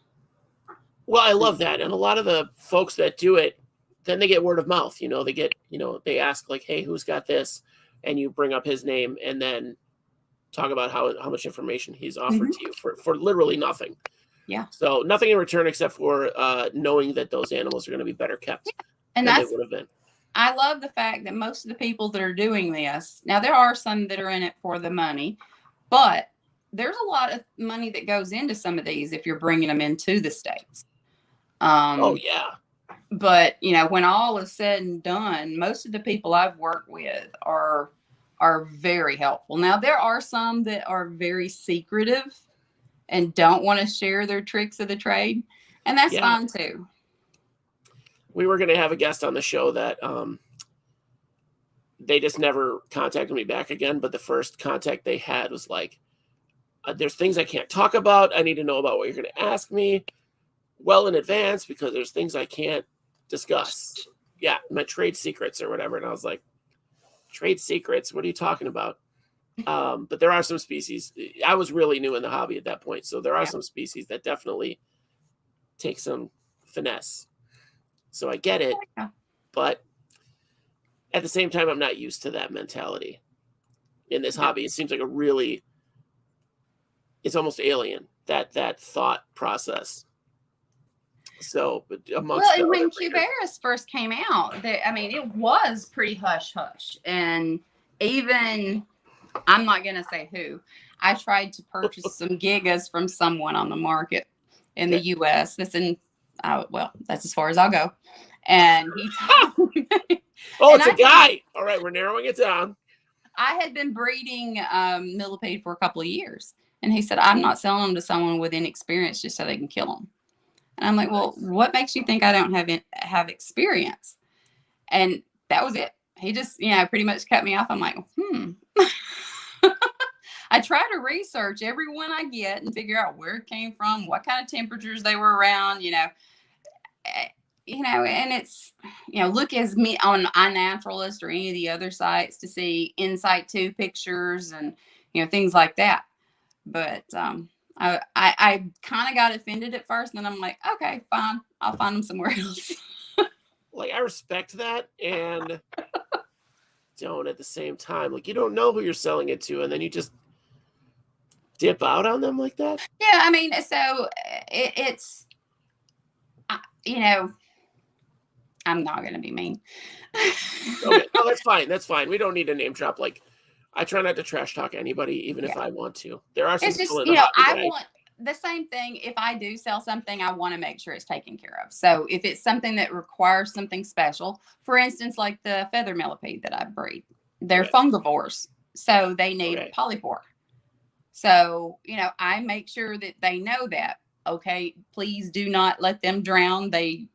Well, I love that. And a lot of the folks that do it, then they get word of mouth. They get, they ask like, hey, who's got this? And you bring up his name and then talk about how much information he's offered to you for literally nothing. Yeah. So nothing in return except for knowing that those animals are going to be better kept and than they would have been. I love the fact that most of the people that are doing this, now there are some that are in it for the money, but there's a lot of money that goes into some of these if you're bringing them into the States. Oh, yeah. But, when all is said and done, most of the people I've worked with are very helpful. Now, there are some that are very secretive and don't want to share their tricks of the trade, and that's fine too. We were going to have a guest on the show that they just never contacted me back again, but the first contact they had was like, there's things I can't talk about. I need to know about what you're going to ask me well in advance because there's things I can't discuss. Yeah, my trade secrets or whatever. And I was like, trade secrets? What are you talking about? But there are some species. I was really new in the hobby at that point. So there are some species that definitely take some finesse. So I get it. But at the same time, I'm not used to that mentality in this hobby. It seems like it's almost alien, that thought process. So, amongst when Cubaris first came out, it was pretty hush hush, and even I'm not gonna say who. I tried to purchase some gigas from someone on the market in the U.S. That's as far as I'll go, and he told me, it's a guy. All right, we're narrowing it down. I had been breeding millipede for a couple of years, and he said, "I'm not selling them to someone with inexperience just so they can kill them." And I'm like, well, what makes you think I don't have experience? And that was it. He just, pretty much cut me off. I'm like, I try to research every one I get and figure out where it came from, what kind of temperatures they were around, and it's, look as me on iNaturalist or any of the other sites to see in situ pictures and, things like that. But, I kind of got offended at first, and then I'm like, okay, fine. I'll find them somewhere else. Like, I respect that, and don't at the same time. Like, you don't know who you're selling it to, and then you just dip out on them like that? Yeah, so it's, I'm not going to be mean. Okay, no, that's fine. That's fine. We don't need a name drop. Like, I try not to trash talk anybody, even if I want to. There are some people in the hobby I want the same thing. If I do sell something, I want to make sure it's taken care of. So if it's something that requires something special, for instance, like the feather millipede that I breed, they're fungivores, so they need polypore. So, I make sure that they know that. Okay, please do not let them drown. They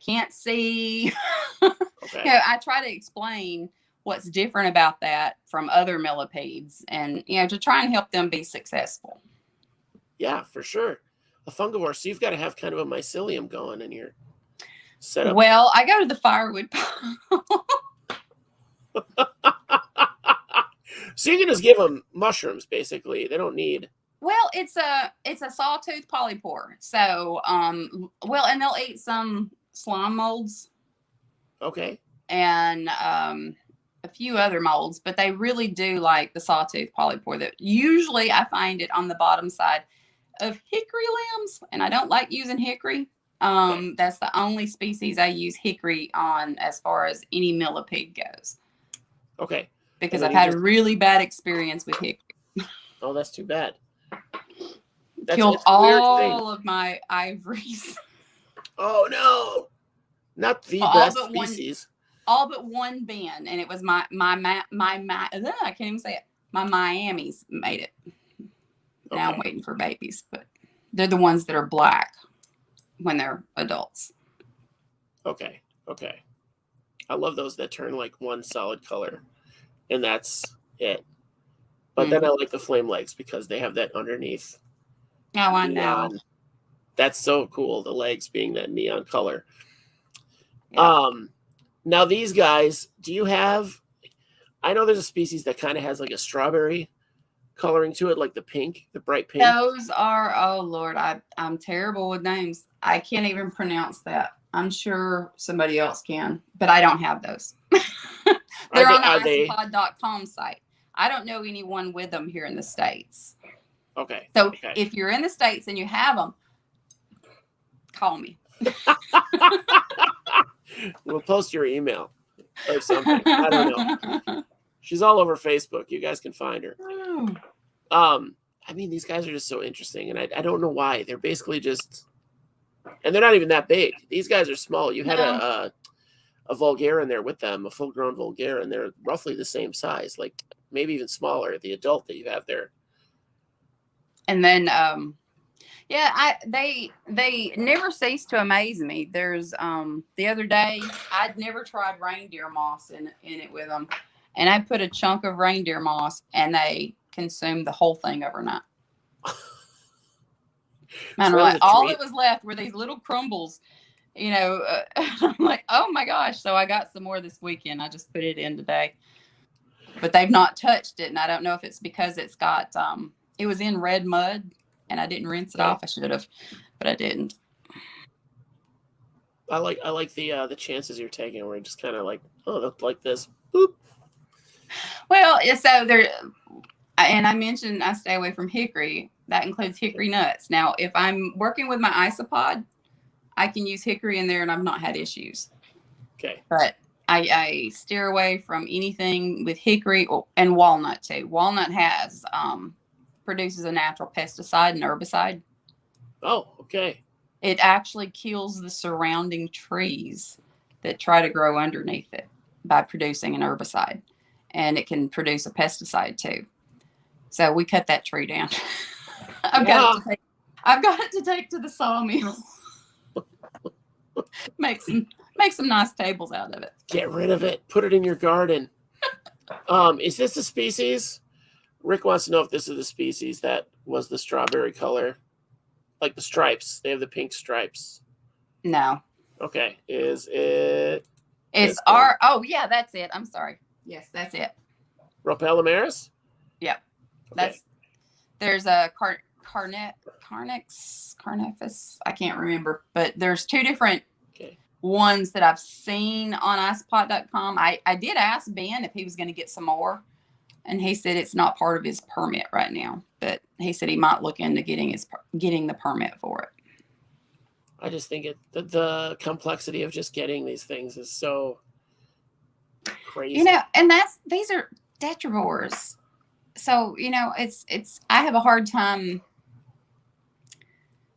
can't see. I try to explain what's different about that from other millipedes and, to try and help them be successful. Yeah, for sure. A fungivore. So you've got to have kind of a mycelium going in your setup. Well, I go to the firewood pile. So you can just give them mushrooms, basically. They don't need. Well, it's a sawtooth polypore. So, and they'll eat some slime molds. Okay. And a few other molds, but they really do like the sawtooth polypore. That usually I find it on the bottom side of hickory limbs, and I don't like using hickory. That's the only species I use hickory on as far as any millipede goes. Okay. Because I've had a really bad experience with hickory. Oh, that's too bad. Killed all of my ivories. Oh no! Not the best species. All but one bin, and it was my I can't even say it. My Miamis made it. Now I'm waiting for babies, but they're the ones that are black when they're adults. Okay. I love those that turn like one solid color, and that's it. But then I like the flame legs because they have that underneath. Oh, I know. Neon. That's so cool. The legs being that neon color. Yeah. Now these guys, do you have? I know there's a species that kind of has like a strawberry coloring to it, like the pink, the bright pink. Those are, oh Lord, I'm terrible with names. I can't even pronounce that. I'm sure somebody else can, but I don't have those. They're on the isopod.com site. I don't know anyone with them here in the States. Okay. So if you're in the States and you have them, call me. We'll post your email or something. I don't know. She's all over Facebook. You guys can find her. I mean, these guys are just so interesting, and I don't know why. They're basically just, and they're not even that big. These guys are small. You had a vulgare in there with them, a full-grown vulgare, and they're roughly the same size, like maybe even smaller, the adult that you have there. And then, they never cease to amaze me. There's the other day, I'd never tried reindeer moss in it with them, and I put a chunk of reindeer moss, and they consumed the whole thing overnight. And all that was left were these little crumbles. I'm like, oh my gosh. So I got some more this weekend. I just put it in today, but they've not touched it. And I don't know if it's because it's got, it was in red mud and I didn't rinse it off. I should have, but I didn't. I like the chances you're taking where you're just kind of like, oh, look like this. Boop. Well, so there, and I mentioned I stay away from hickory. That includes hickory nuts. Now, if I'm working with my isopod, I can use hickory in there and I've not had issues. Okay. But I steer away from anything with hickory and walnut too. Walnut produces a natural pesticide and herbicide. Oh, okay. It actually kills the surrounding trees that try to grow underneath it by producing an herbicide. And it can produce a pesticide too. So we cut that tree down. I've got it to take to the sawmill. Make some nice tables out of it. Get rid of it. Put it in your garden. Is this the species? Rick wants to know if this is the species that was the strawberry color. Like the stripes. They have the pink stripes. No. Okay. Is it? It's our. Oh, yeah, that's it. I'm sorry. Yes, that's it. Ropelamaris? Yep. Okay. There's a Carnifus. I can't remember, but there's two different ones that I've seen on isopod.com. I did ask Ben if he was going to get some more, and he said it's not part of his permit right now, but he said he might look into getting the permit for it. I just think the complexity of just getting these things is so crazy. And these are detrivores. So, it's I have a hard time.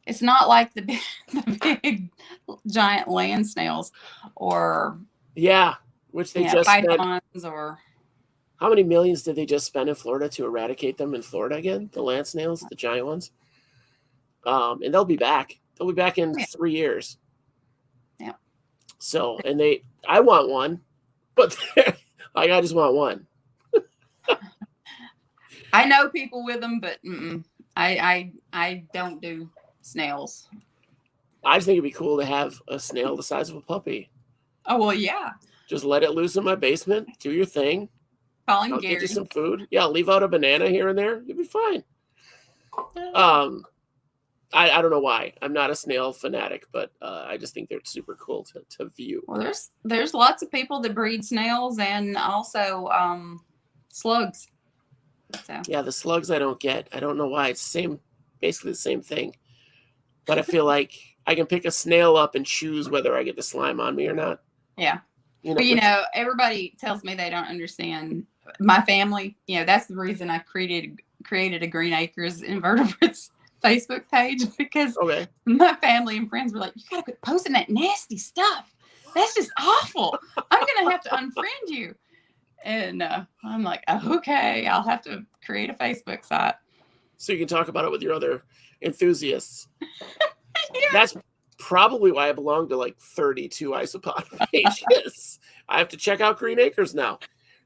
It's not like the big giant land snails or which they just pythons or how many millions did they just spend in Florida to eradicate them in Florida again? The land snails, the giant ones. And they'll be back. They'll be back in 3 years. Yeah. So, and I want one, but I just want one. I know people with them, but I don't do snails. I just think it'd be cool to have a snail the size of a puppy. Oh, well, yeah. Just let it loose in my basement. Do your thing. Call him Gary. Get you some food. Yeah, leave out a banana here and there. You'll be fine. I don't know why. I'm not a snail fanatic, but I just think they're super cool to view. Well, there's lots of people that breed snails and also slugs. So. Yeah, the slugs I don't get. I don't know why. It's basically the same thing. But I feel like I can pick a snail up and choose whether I get the slime on me or not. Yeah. But everybody tells me they don't understand my family. That's the reason I created a Green Acres Invertebrates Facebook page, because my family and friends were like, you gotta quit posting that nasty stuff. That's just awful. I'm gonna have to unfriend you. And I'm like, okay, I'll have to create a Facebook site. So you can talk about it with your other enthusiasts. That's probably why I belong to like 32 isopod pages. I have to check out Green Acres now.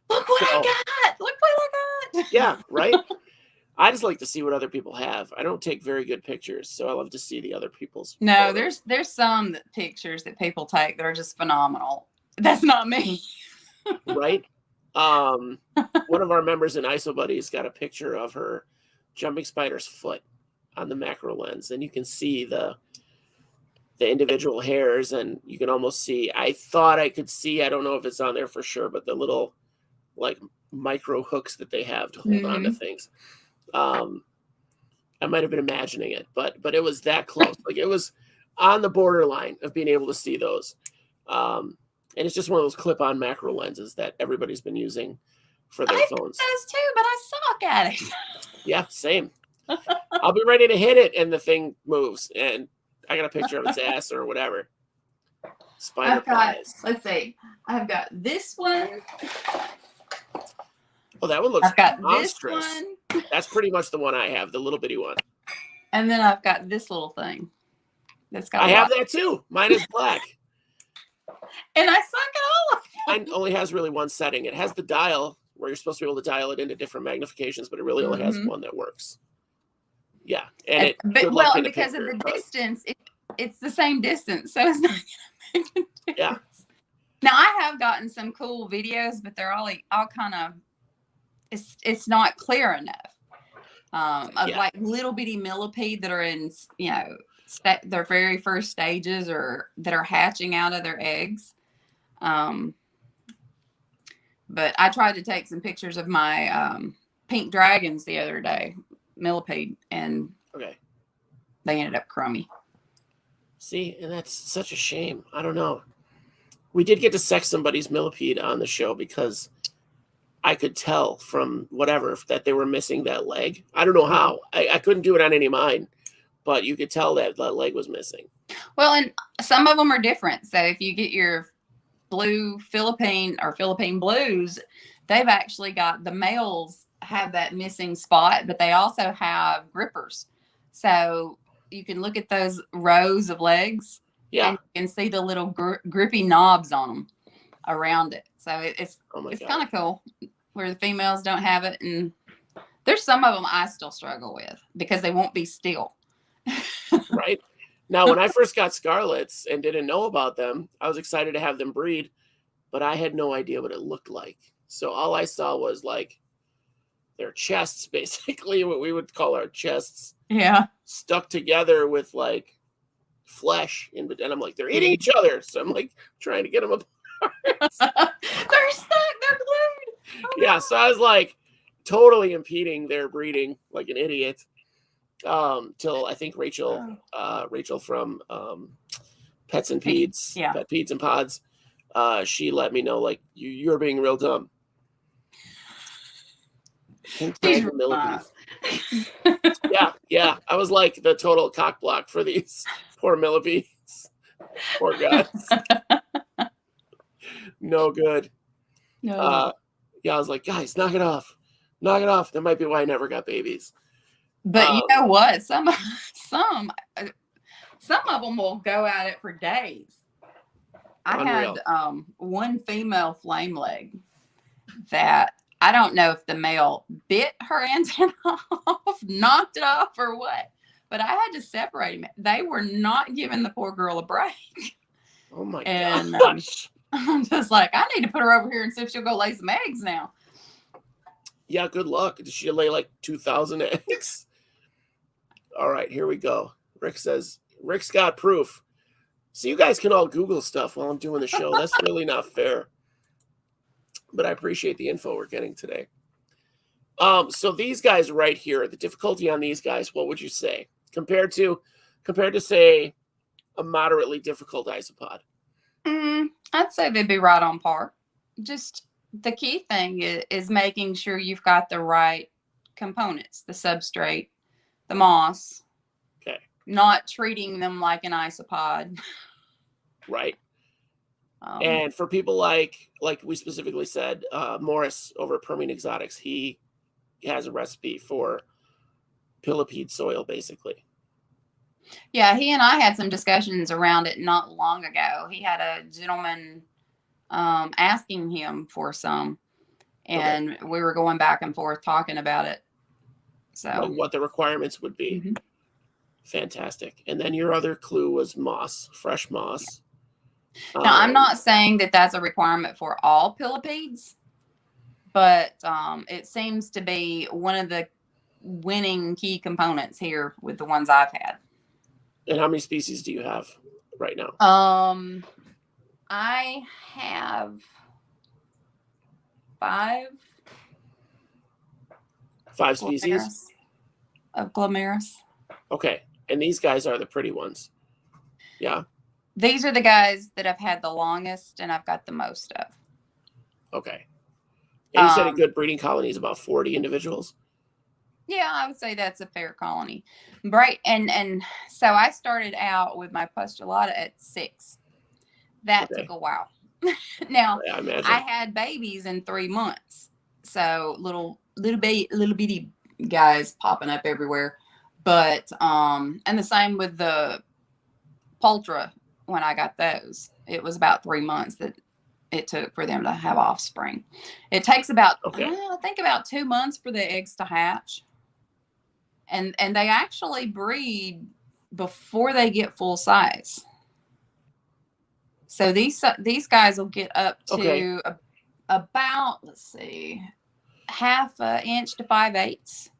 Look what I got. Look what I Yeah, right. I just like to see what other people have. I don't take very good pictures, so I love to see the other people's. No, photos. there's some pictures that people take that are just phenomenal. That's not me. Right. One of our members in ISO Buddies got a picture of her jumping spider's foot on the macro lens, and you can see the individual hairs, and you can almost see. I thought I could see. I don't know if it's on there for sure, but the little like micro hooks that they have to hold on to things. I might have been imagining it, but it was that close. Like it was on the borderline of being able to see those. And it's just one of those clip-on macro lenses that everybody's been using for their phones. Those too, but I suck at it. Yeah, same. I'll be ready to hit it, and the thing moves, and I got a picture of its ass or whatever. Spider pies. Let's see. I've got this one. Oh, that one looks I've got monstrous. this one. That's pretty much the one I have, the little bitty one. And then I've got this little thing. That's got. I have that too. Mine is black. And I suck at all of them. Mine only has really one setting. It has the dial where you're supposed to be able to dial it into different magnifications, but it really only has one that works. Yeah, and because of the distance, it's the same distance, so it's not gonna make a difference. Yeah. Now I have gotten some cool videos, but they're all kind of it's not clear enough. Of like little bitty millipede that are in their very first stages or that are hatching out of their eggs. But I tried to take some pictures of my pink dragons the other day, millipede, and they ended up crummy. See, and that's such a shame. I don't know. We did get to sex somebody's millipede on the show because I could tell from whatever that they were missing that leg. I don't know how. I couldn't do it on any of mine, but you could tell that leg was missing. Well, and some of them are different. So if you get your blue Philippine blues, they've actually got the males have that missing spot, but they also have grippers. So you can look at those rows of legs. Yeah. And you can see the little grippy knobs on them around it. So it's kind of cool where the females don't have it. And there's some of them I still struggle with because they won't be still. Right. Now, when I first got Scarlets and didn't know about them, I was excited to have them breed, but I had no idea what it looked like. So all I saw was like their chests, basically what we would call our chests. Yeah. Stuck together with like flesh and I'm like, they're eating each other. So I'm like trying to get them apart. They're stuck. They're glued. Oh, yeah. So I was like totally impeding their breeding like an idiot. Till I think Rachel from Pets and Peds, Pet Peds and Pods, she let me know like you're being real dumb. Yeah. I was like the total cock block for these poor millipedes. Poor guys. No good. No. I was like, guys, knock it off. That might be why I never got babies. But you know what? Some of them will go at it for days. Unreal. I had one female flame leg that I don't know if the male bit her antenna off, knocked it off, or what. But I had to separate them. They were not giving the poor girl a break. Oh my gosh! I'm just like, I need to put her over here and see if she'll go lay some eggs now. Yeah, good luck. Did she lay like 2,000 eggs? All right, here we go. Rick says, Rick's got proof. So you guys can all Google stuff while I'm doing the show. That's really not fair. But I appreciate the info we're getting today. So these guys right here, the difficulty on these guys, what would you say? Compared to say a moderately difficult isopod? I'd say they'd be right on par. Just the key thing is making sure you've got the right components, the substrate, the moss. Okay. Not treating them like an isopod. Right. And for people like we specifically said, Morris over at Permian Exotics, he has a recipe for Millipede soil, basically. Yeah, he and I had some discussions around it not long ago. He had a gentleman asking him for some, and we were going back and forth talking about it. So like what the requirements would be. Mhm. Fantastic. And then your other clue was moss, fresh moss. Now, I'm not saying that that's a requirement for all Millipedes, but it seems to be one of the winning key components here with the ones I've had. And how many species do you have right now? I have 5. 5 species of glomeris. Okay. And these guys are the pretty ones. Yeah. These are the guys that I've had the longest and I've got the most of. Okay. And you said a good breeding colony is about 40 individuals? Yeah, I would say that's a fair colony. Right. And so I started out with my postulata at 6. That took a while. Now, I had babies in 3 months. So little bitty guys popping up everywhere. But and the same with the Poltra when I got those. It was about 3 months that it took for them to have offspring. It takes about I think about 2 months for the eggs to hatch. And they actually breed before they get full size. So these guys will get up to about, let's see, 1/2 inch to 5/8.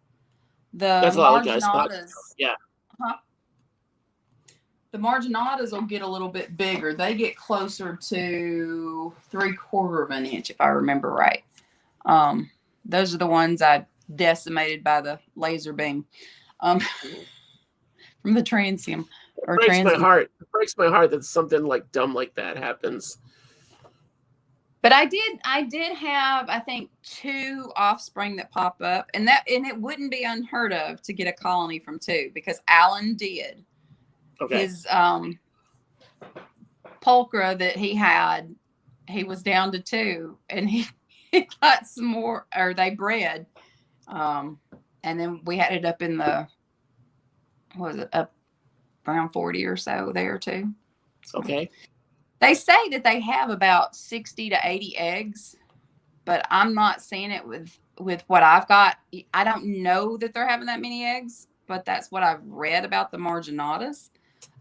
That's a lot of guys. Yeah. The marginatas will get a little bit bigger. They get closer to 3/4 inch, if I remember right. Those are the ones I decimated by the laser beam from the transium. It breaks my heart. It breaks my heart that something like dumb like that happens. But I did have, I think, 2 offspring that pop up, and it wouldn't be unheard of to get a colony from 2 because Alan did. His pulchra that he had, he was down to 2, and he got some more, or they bred, and then we had it up in the, what was it, up around 40 or so there too. So they say that they have about 60 to 80 eggs, but I'm not seeing it with what I've got. I don't know that they're having that many eggs, but that's what I've read about the marginatas.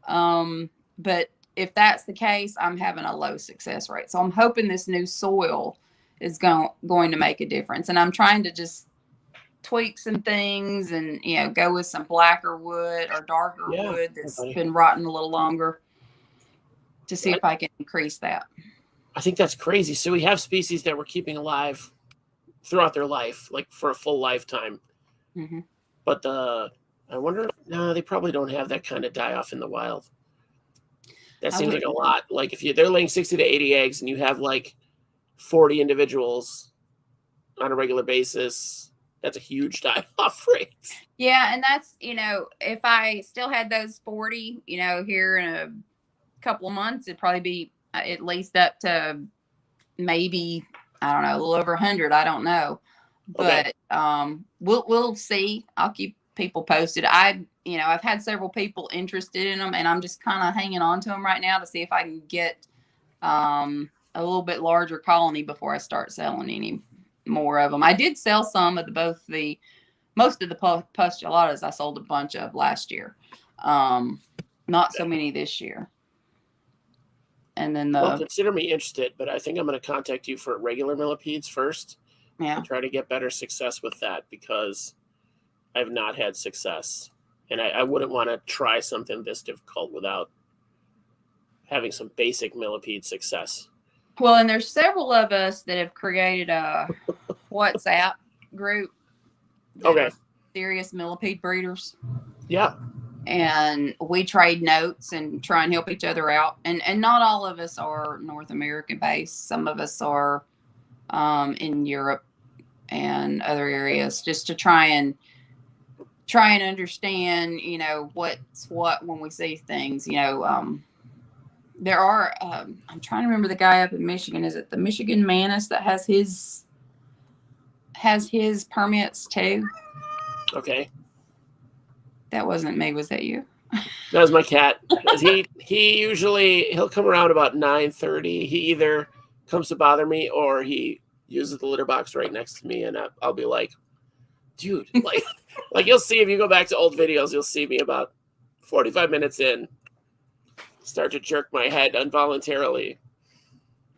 But if that's the case, I'm having a low success rate. So I'm hoping this new soil is going to make a difference. And I'm trying to just tweak some things and, go with some blacker wood or darker wood that's been rotting a little longer to see if I can increase that. I think that's crazy. So we have species that we're keeping alive throughout their life, like for a full lifetime. Mm-hmm. But I wonder, no, they probably don't have that kind of die-off in the wild. That seems like a lot. Like if they're laying 60 to 80 eggs and you have like 40 individuals on a regular basis, that's a huge die-off rate. Yeah, and that's, if I still had those 40, here in a couple of months, it'd probably be at least up to maybe, I don't know, a little over 100. I don't know. But we'll see. I'll keep people posted. I've had several people interested in them, and I'm just kind of hanging on to them right now to see if I can get a little bit larger colony before I start selling any more of them. I did sell some of most of the postulatas I sold a bunch of last year. Not so many this year. And then well, consider me interested, but I think I'm going to contact you for regular millipedes first. Yeah. And try to get better success with that because I've not had success. And I wouldn't want to try something this difficult without having some basic millipede success. Well, and there's several of us that have created a WhatsApp group. Serious millipede breeders. Yeah. And we trade notes and try and help each other out. And not all of us are North American based. Some of us are in Europe and other areas, just to try and understand, what's what when we see things. There are I'm trying to remember the guy up in Michigan. Is it the Michigan Manus that has his permits too? Okay. That wasn't me. Was that you? That was my cat. He'll come around about 9:30. He either comes to bother me or he uses the litter box right next to me, and I'll be like, dude, like you'll see if you go back to old videos, you'll see me about 45 minutes in start to jerk my head involuntarily.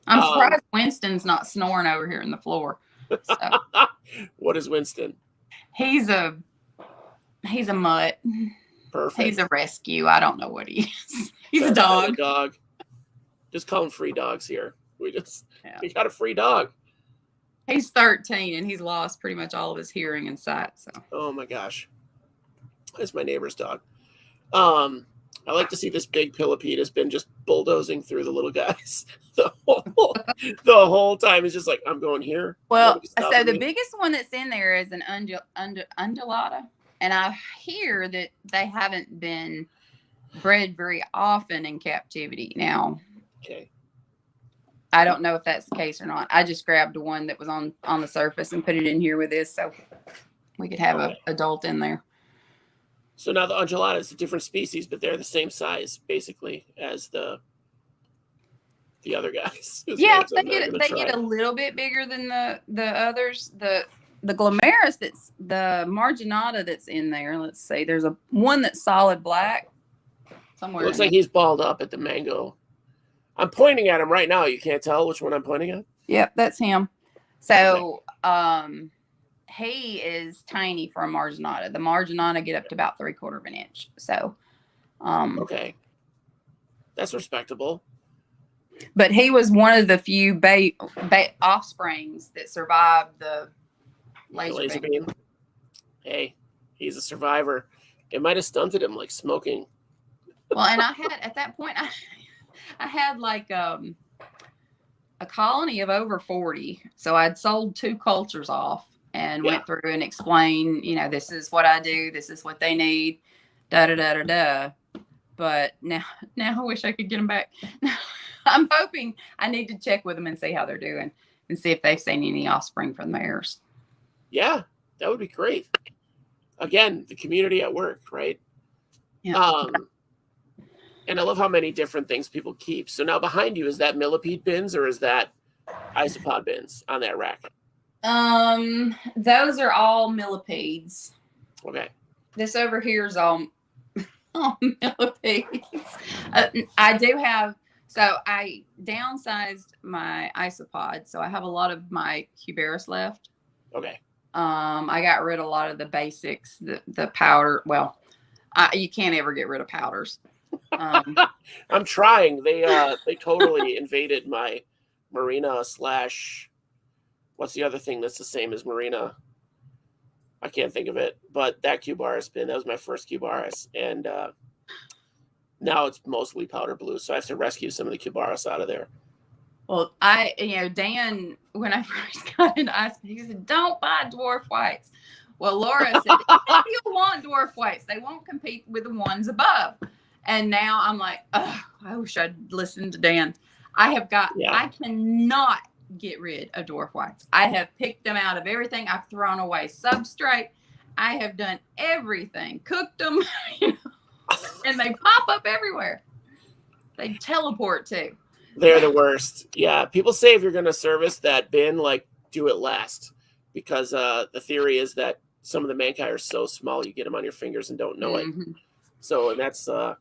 I'm surprised Winston's not snoring over here in the floor. So. What is Winston? He's a mutt. Perfect. He's a rescue. I don't know what he is. He's a dog. Just call him free dogs here. We got a free dog. He's 13 and he's lost pretty much all of his hearing and sight. So. Oh my gosh. That's my neighbor's dog. I like to see this big Millipede has been just bulldozing through the little guys the whole time. It's just like, I'm going here. Well, so the biggest one that's in there is an undulata. And I hear that they haven't been bred very often in captivity. Now, okay. I don't know if that's the case or not. I just grabbed one that was on the surface and put it in here with this so we could have an adult in there. So now the undulata is a different species, but they're the same size basically as the other guys. Yeah, they get a little bit bigger than the others. The glomerus that's the marginata that's in there. Let's say there's one that's solid black somewhere. It looks like he's balled up at the mango. I'm pointing at him right now. You can't tell which one I'm pointing at? Yep, that's him. So he is tiny for a marginata. The marginata get up to about 3/4 of an inch. So okay. That's respectable. But he was one of the few offsprings that survived the laser beam. Hey, he's a survivor. It might have stunted him like smoking. Well, and I had at that point I had like a colony of over 40. So I'd sold 2 cultures off and went through and explained, this is what I do, this is what they need, da da da da da. But now I wish I could get them back. I'm hoping I need to check with them and see how they're doing and see if they've seen any offspring from theirs. Yeah, that would be great. Again, the community at work, right? Yeah. And I love how many different things people keep. So now behind you, is that millipede bins or is that isopod bins on that rack? Those are all millipedes. Okay. This over here is all millipedes. I do have, so I downsized my isopod. So I have a lot of my cubaris left. Okay. I got rid of a lot of the basics, the powder. Well, you can't ever get rid of powders. I'm trying. They totally invaded my Marina / what's the other thing that's the same as Marina? I can't think of it, but that cubaris bin, that was my first cubaris, and now it's mostly powder blue, so I have to rescue some of the cubaris out of there. Well, Dan, when I first got into ice, he said, don't buy dwarf whites. Well, Laura said, if you want dwarf whites, they won't compete with the ones above. And now I'm like, oh, I wish I'd listened to Dan. I cannot get rid of dwarf whites. I have picked them out of everything. I've thrown away substrate. I have done everything, cooked them, and they pop up everywhere. They teleport too. They're the worst. Yeah. People say if you're going to service that bin, do it last, because the theory is that some of the mankai are so small, you get them on your fingers and don't know it. So, and that's the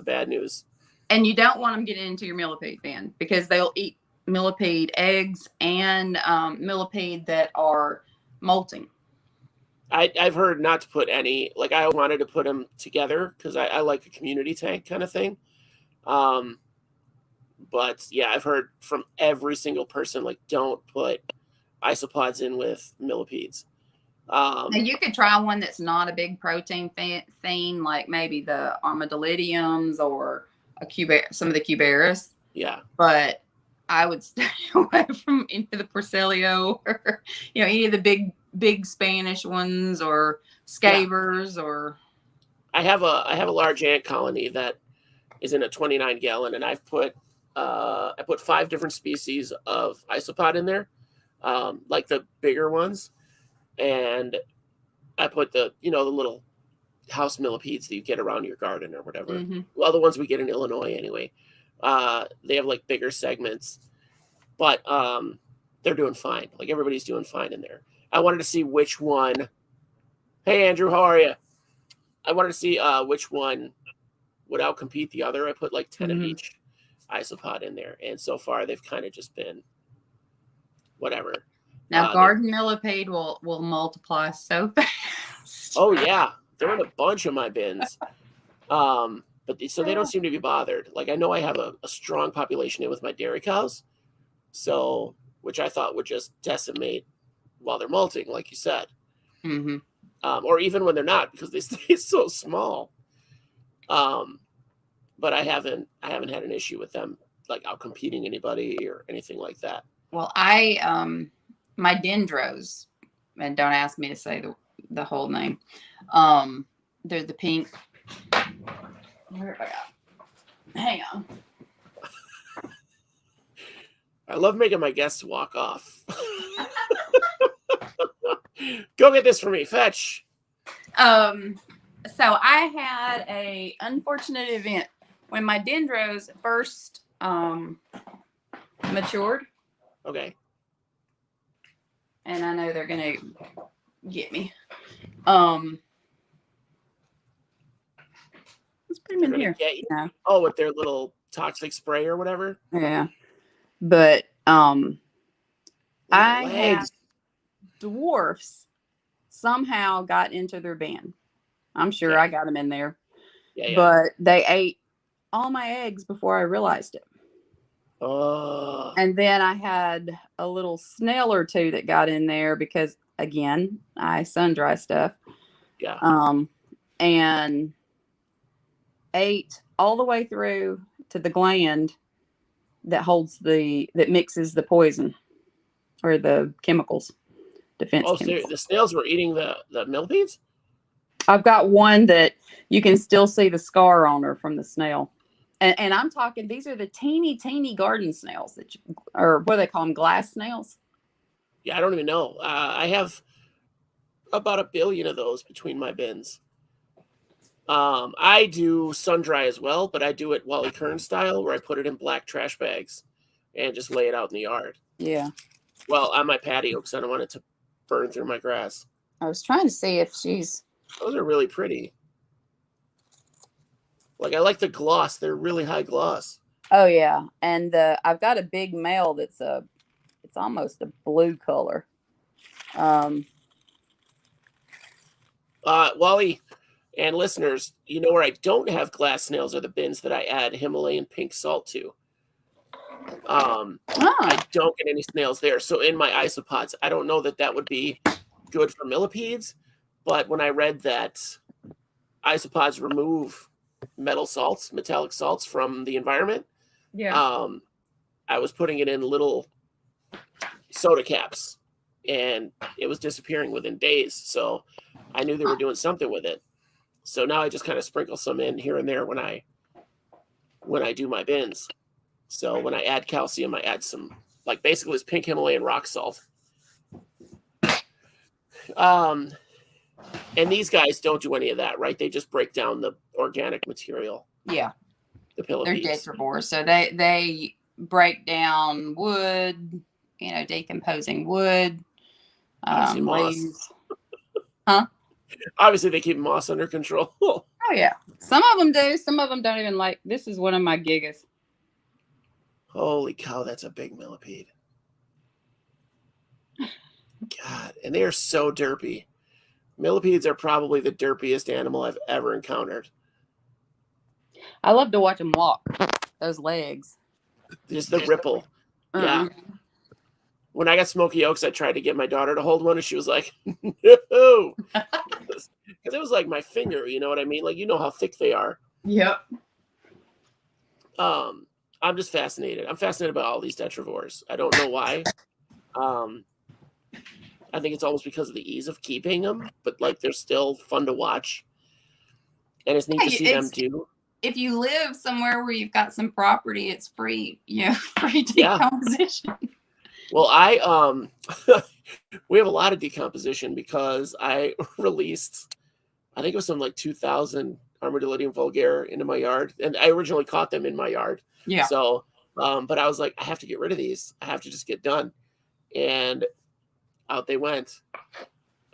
bad news. And you don't want them getting into your millipede bin because they'll eat millipede eggs and millipede that are molting. I've heard not to put any, I wanted to put them together because I like a community tank kind of thing. But yeah, I've heard from every single person, don't put isopods in with millipedes. Now you could try one that's not a big protein thing, like maybe the armadillidiums or some of the cubaris. Yeah. But I would stay away from any of the Porcelio or, any of the big Spanish ones or scavers or. I have a large ant colony that is in a 29-gallon, and I put 5 different species of isopod in there, the bigger ones, and I put the little house millipedes that you get around your garden or whatever. Mm-hmm. Well, the ones we get in Illinois anyway. They have bigger segments, but they're doing fine. Like everybody's doing fine in there. I wanted to see which one. Hey Andrew, how are you? I wanted to see which one would outcompete the other. I put like 10 of each isopod in there, and so far they've kind of just been whatever. Now, garden millipede will multiply so fast. Oh yeah, they're in a bunch of my bins. So they don't seem to be bothered. Like I know I have a strong population in with my dairy cows, so which I thought would just decimate while they're molting, like you said, or even when they're not because they stay so small. But I haven't had an issue with them like out competing anybody or anything like that. Well, my dendros, and don't ask me to say the whole name. They're the pink. Where have I got? Hang on. I love making my guests walk off. Go get this for me. Fetch. So I had a unfortunate event when my dendros first matured. Okay. And I know they're gonna get me. Let's put them in here. Yeah. Oh, with their little toxic spray or whatever. Yeah. But I had dwarfs somehow got into their bin. I'm sure I got them in there. Yeah. But they ate all my eggs before I realized it. Oh. And then I had a little snail or two that got in there because, again, I sun dry stuff. Yeah. And ate all the way through to the gland that mixes the poison or the chemicals. Defense chemicals. So the snails were eating the millipedes? I've got one that you can still see the scar on her from the snail. And I'm talking, these are the teeny garden snails or what do they call them, glass snails? Yeah, I don't even know. I have about 1 billion of those between my bins. I do sun dry as well, but I do it Wally Kern style where I put it in black trash bags and just lay it out in the yard. Yeah. Well, on my patio because I don't want it to burn through my grass. I was trying to see if Those are really pretty. Like I like the gloss. They're really high gloss. Oh yeah. And I've got a big male it's almost a blue color. Wally and listeners, you know where I don't have glass snails are the bins that I add Himalayan pink salt to. I don't get any snails there. So in my isopods, I don't know that would be good for millipedes, but when I read that isopods remove metallic salts from the environment, I was putting it in little soda caps and it was disappearing within days. So I knew they were doing something with it. So now I just kind of sprinkle some in here and there when I do my bins. So when I add calcium, I add some, like basically it's pink Himalayan rock salt. And these guys don't do any of that, right? They just break down the organic material. Yeah. The Millipedes. They're detrivores. So they break down wood, decomposing wood. Moss. Huh? Obviously, they keep moss under control. Oh, yeah. Some of them do. Some of them don't even like. This is one of my gigas. Holy cow, that's a big millipede. God, and they are so derpy. Millipedes are probably the derpiest animal I've ever encountered. I love to watch them walk. Those legs. Just the ripple. Yeah. When I got Smoky Oaks, I tried to get my daughter to hold one, and she was like, no. Because it was like my finger, you know what I mean? Like, you know how thick they are. Yep. I'm just fascinated. I'm fascinated by all these detrivores. I don't know why. I think it's almost because of the ease of keeping them, but like they're still fun to watch. And it's neat to see them too. If you live somewhere where you've got some property, it's free, free decomposition. Yeah. Well, we have a lot of decomposition because I released, I think it was some like 2,000 Armadillidium vulgare into my yard. And I originally caught them in my yard. Yeah. So, but I was like, I have to get rid of these. I have to just get done. and out they went.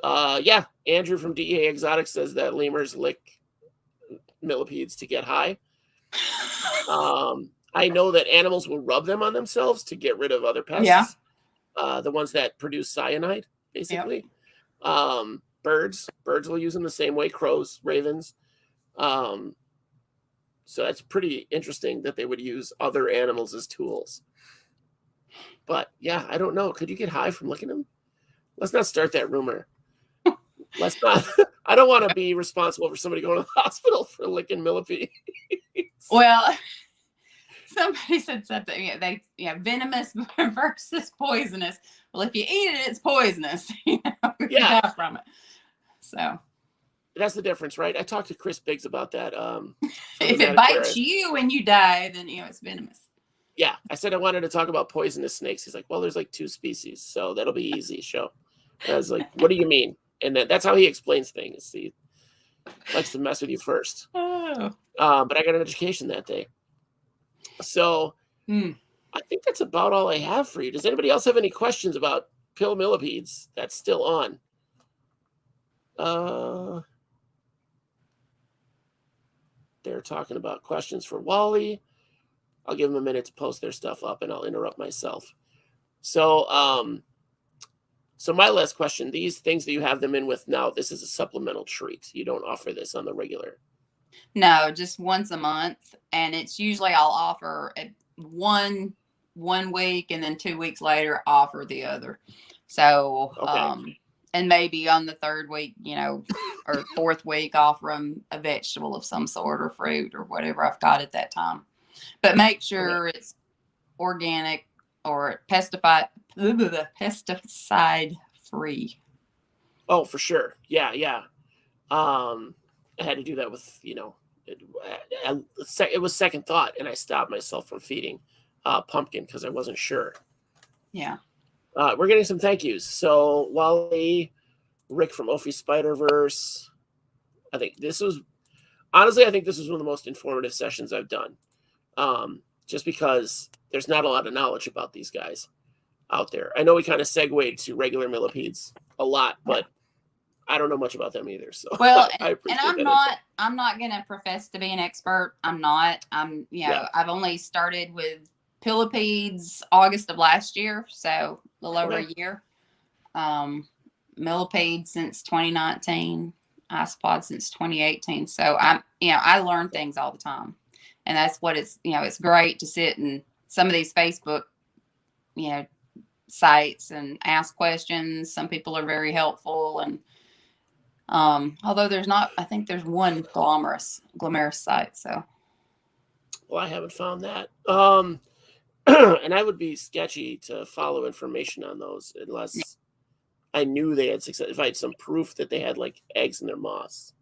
Yeah, Andrew from DEA Exotics says that lemurs lick millipedes to get high. I know that animals will rub them on themselves to get rid of other pests. Yeah. The ones that produce cyanide, basically. Yep. Birds will use them the same way. Crows, ravens. So that's pretty interesting that they would use other animals as tools. But yeah, I don't know. Could you get high from licking them? Let's not start that rumor. Let's not. I don't want to be responsible for somebody going to the hospital for licking millipedes. Well, somebody said something. Venomous versus poisonous. Well, if you eat it, it's poisonous. You die from it. So that's the difference, right? I talked to Chris Biggs about that. If it bites you and you die, then it's venomous. Yeah, I said I wanted to talk about poisonous snakes. He's like, well, there's like 2 species, so that'll be easy. Show. And I was like, what do you mean? And that's how he explains things. He likes to mess with you first. Oh. But I got an education that day. So I think that's about all I have for you. Does anybody else have any questions about Pill Millipedes? That's still on. They're talking about questions for Wally. I'll give them a minute to post their stuff up, and I'll interrupt myself. So, so my last question, these things that you have them in with now, this is a supplemental treat. You don't offer this on the regular. No, just once a month. And it's usually I'll offer one week and then 2 weeks later offer the other. So, okay. And maybe on the 3rd week, or 4th week, offer them a vegetable of some sort or fruit or whatever I've got at that time. But make sure it's organic or pesticide free. Oh, for sure. Yeah. I had to do that with, it was second thought, and I stopped myself from feeding pumpkin because I wasn't sure. Yeah. We're getting some thank yous. So Wally, Rick from Ophi Spider-Verse. I think this was one of the most informative sessions I've done. Just because there's not a lot of knowledge about these guys out there. I know we kind of segued to regular millipedes a lot, but I don't know much about them either. So well, and I'm not going to profess to be an expert. I'm not. I've only started with Millipedes August of last year, so a little over a year. Millipedes since 2019, Isopod since 2018. So I learn things all the time. And that's what it's great to sit in some of these Facebook, sites and ask questions. Some people are very helpful. And although I think there's one glamorous site. So. Well, I haven't found that. And I would be sketchy to follow information on those unless I knew they had success. If I had some proof that they had like eggs in their moss,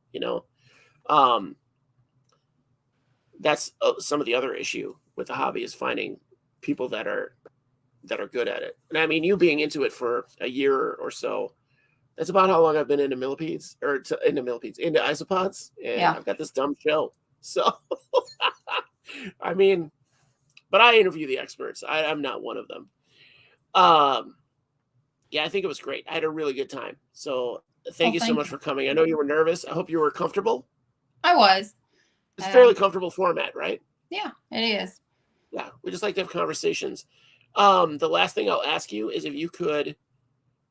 that's some of the other issue with the hobby is finding people that are good at it. And I mean, you being into it for a year or so, that's about how long I've been into millipedes into isopods. And I've got this dumb show. So, I mean, but I interview the experts. I'm not one of them. Yeah, I think it was great. I had a really good time. So thank you so much for coming. I know you were nervous. I hope you were comfortable. I was. It's a fairly comfortable format, right? Yeah, it is. Yeah, we just like to have conversations. The last thing I'll ask you is if you could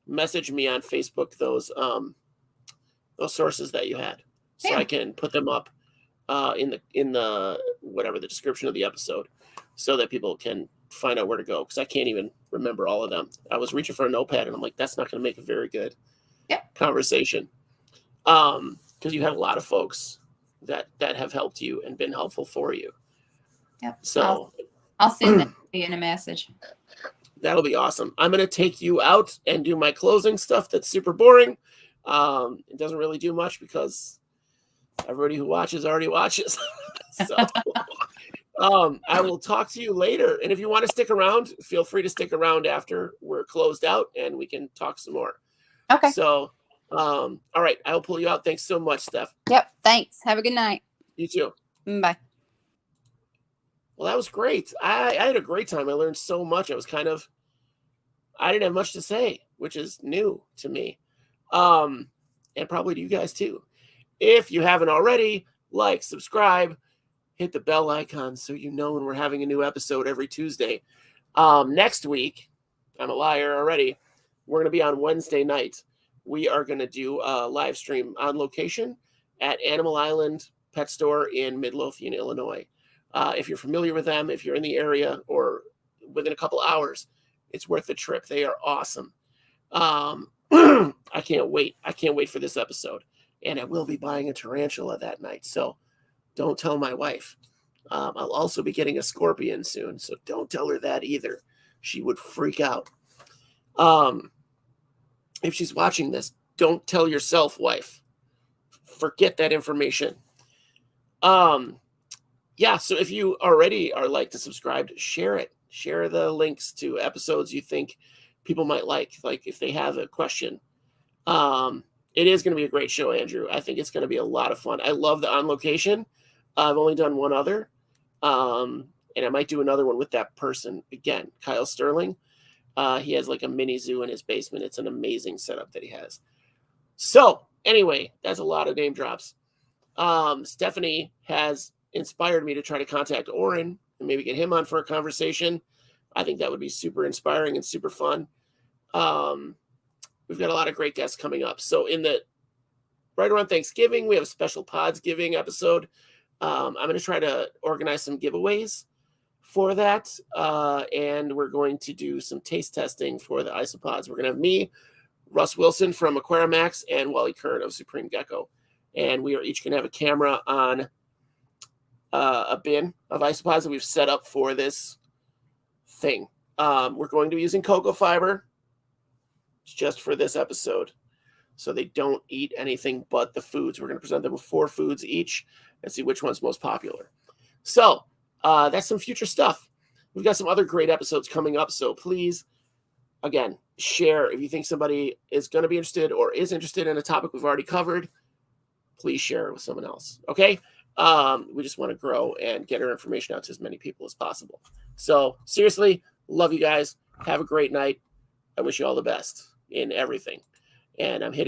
message me on Facebook those sources that you had, so I can put them up in the whatever the description of the episode, so that people can find out where to go. Because I can't even remember all of them. I was reaching for a notepad, and I'm like, that's not going to make a very good conversation. Because you have a lot of folks that have helped you and been helpful for you. Yep. So I'll send that to you in a message. That'll be awesome. I'm going to take you out and do my closing stuff that's super boring. It doesn't really do much because everybody who watches already watches. So I will talk to you later. And if you want to stick around, feel free to stick around after we're closed out and we can talk some more. Okay. So, all right. I'll pull you out. Thanks so much, Steph. Yep. Thanks. Have a good night. You too. Bye. Well, that was great. I had a great time. I learned so much. I I didn't have much to say, which is new to me. And probably to you guys too. If you haven't already, like, subscribe, hit the bell icon so you know when we're having a new episode every Tuesday. Next week, I'm a liar already, we're going to be on Wednesday night. We are going to do a live stream on location at Animal Island Pet Store in Midlothian, Illinois. If you're familiar with them, if you're in the area or within a couple hours, it's worth the trip. They are awesome. I can't wait. I can't wait for this episode. And I will be buying a tarantula that night. So don't tell my wife. I'll also be getting a scorpion soon. So don't tell her that either. She would freak out. If she's watching this, don't tell yourself, wife. Forget that information. Yeah, so if you already are like to subscribe, share it. Share the links to episodes you think people might like if they have a question. It is going to be a great show, Andrew. I think it's going to be a lot of fun. I love the On Location. I've only done one other. And I might do another one with that person again, Kyle Sterling. He has like a mini zoo in his basement. It's an amazing setup that he has. So anyway, that's a lot of name drops. Stephanie has inspired me to try to contact Oren and maybe get him on for a conversation. I think that would be super inspiring and super fun. We've got a lot of great guests coming up. So right around Thanksgiving, we have a special Podsgiving episode. I'm going to try to organize some giveaways for that. And we're going to do some taste testing for the isopods. We're going to have me, Russ Wilson from Aquarimax, and Wally Kern of Supreme Gecko. And we are each going to have a camera on a bin of isopods that we've set up for this thing. We're going to be using cocoa fiber just for this episode, so they don't eat anything but the foods. We're going to present them with 4 foods each and see which one's most popular. So that's some future stuff. We've got some other great episodes coming up, so please, again, share. If you think somebody is going to be interested or is interested in a topic we've already covered, please share it with someone else, okay? We just want to grow and get our information out to as many people as possible. So seriously, love you guys. Have a great night. I wish you all the best in everything. And I'm hitting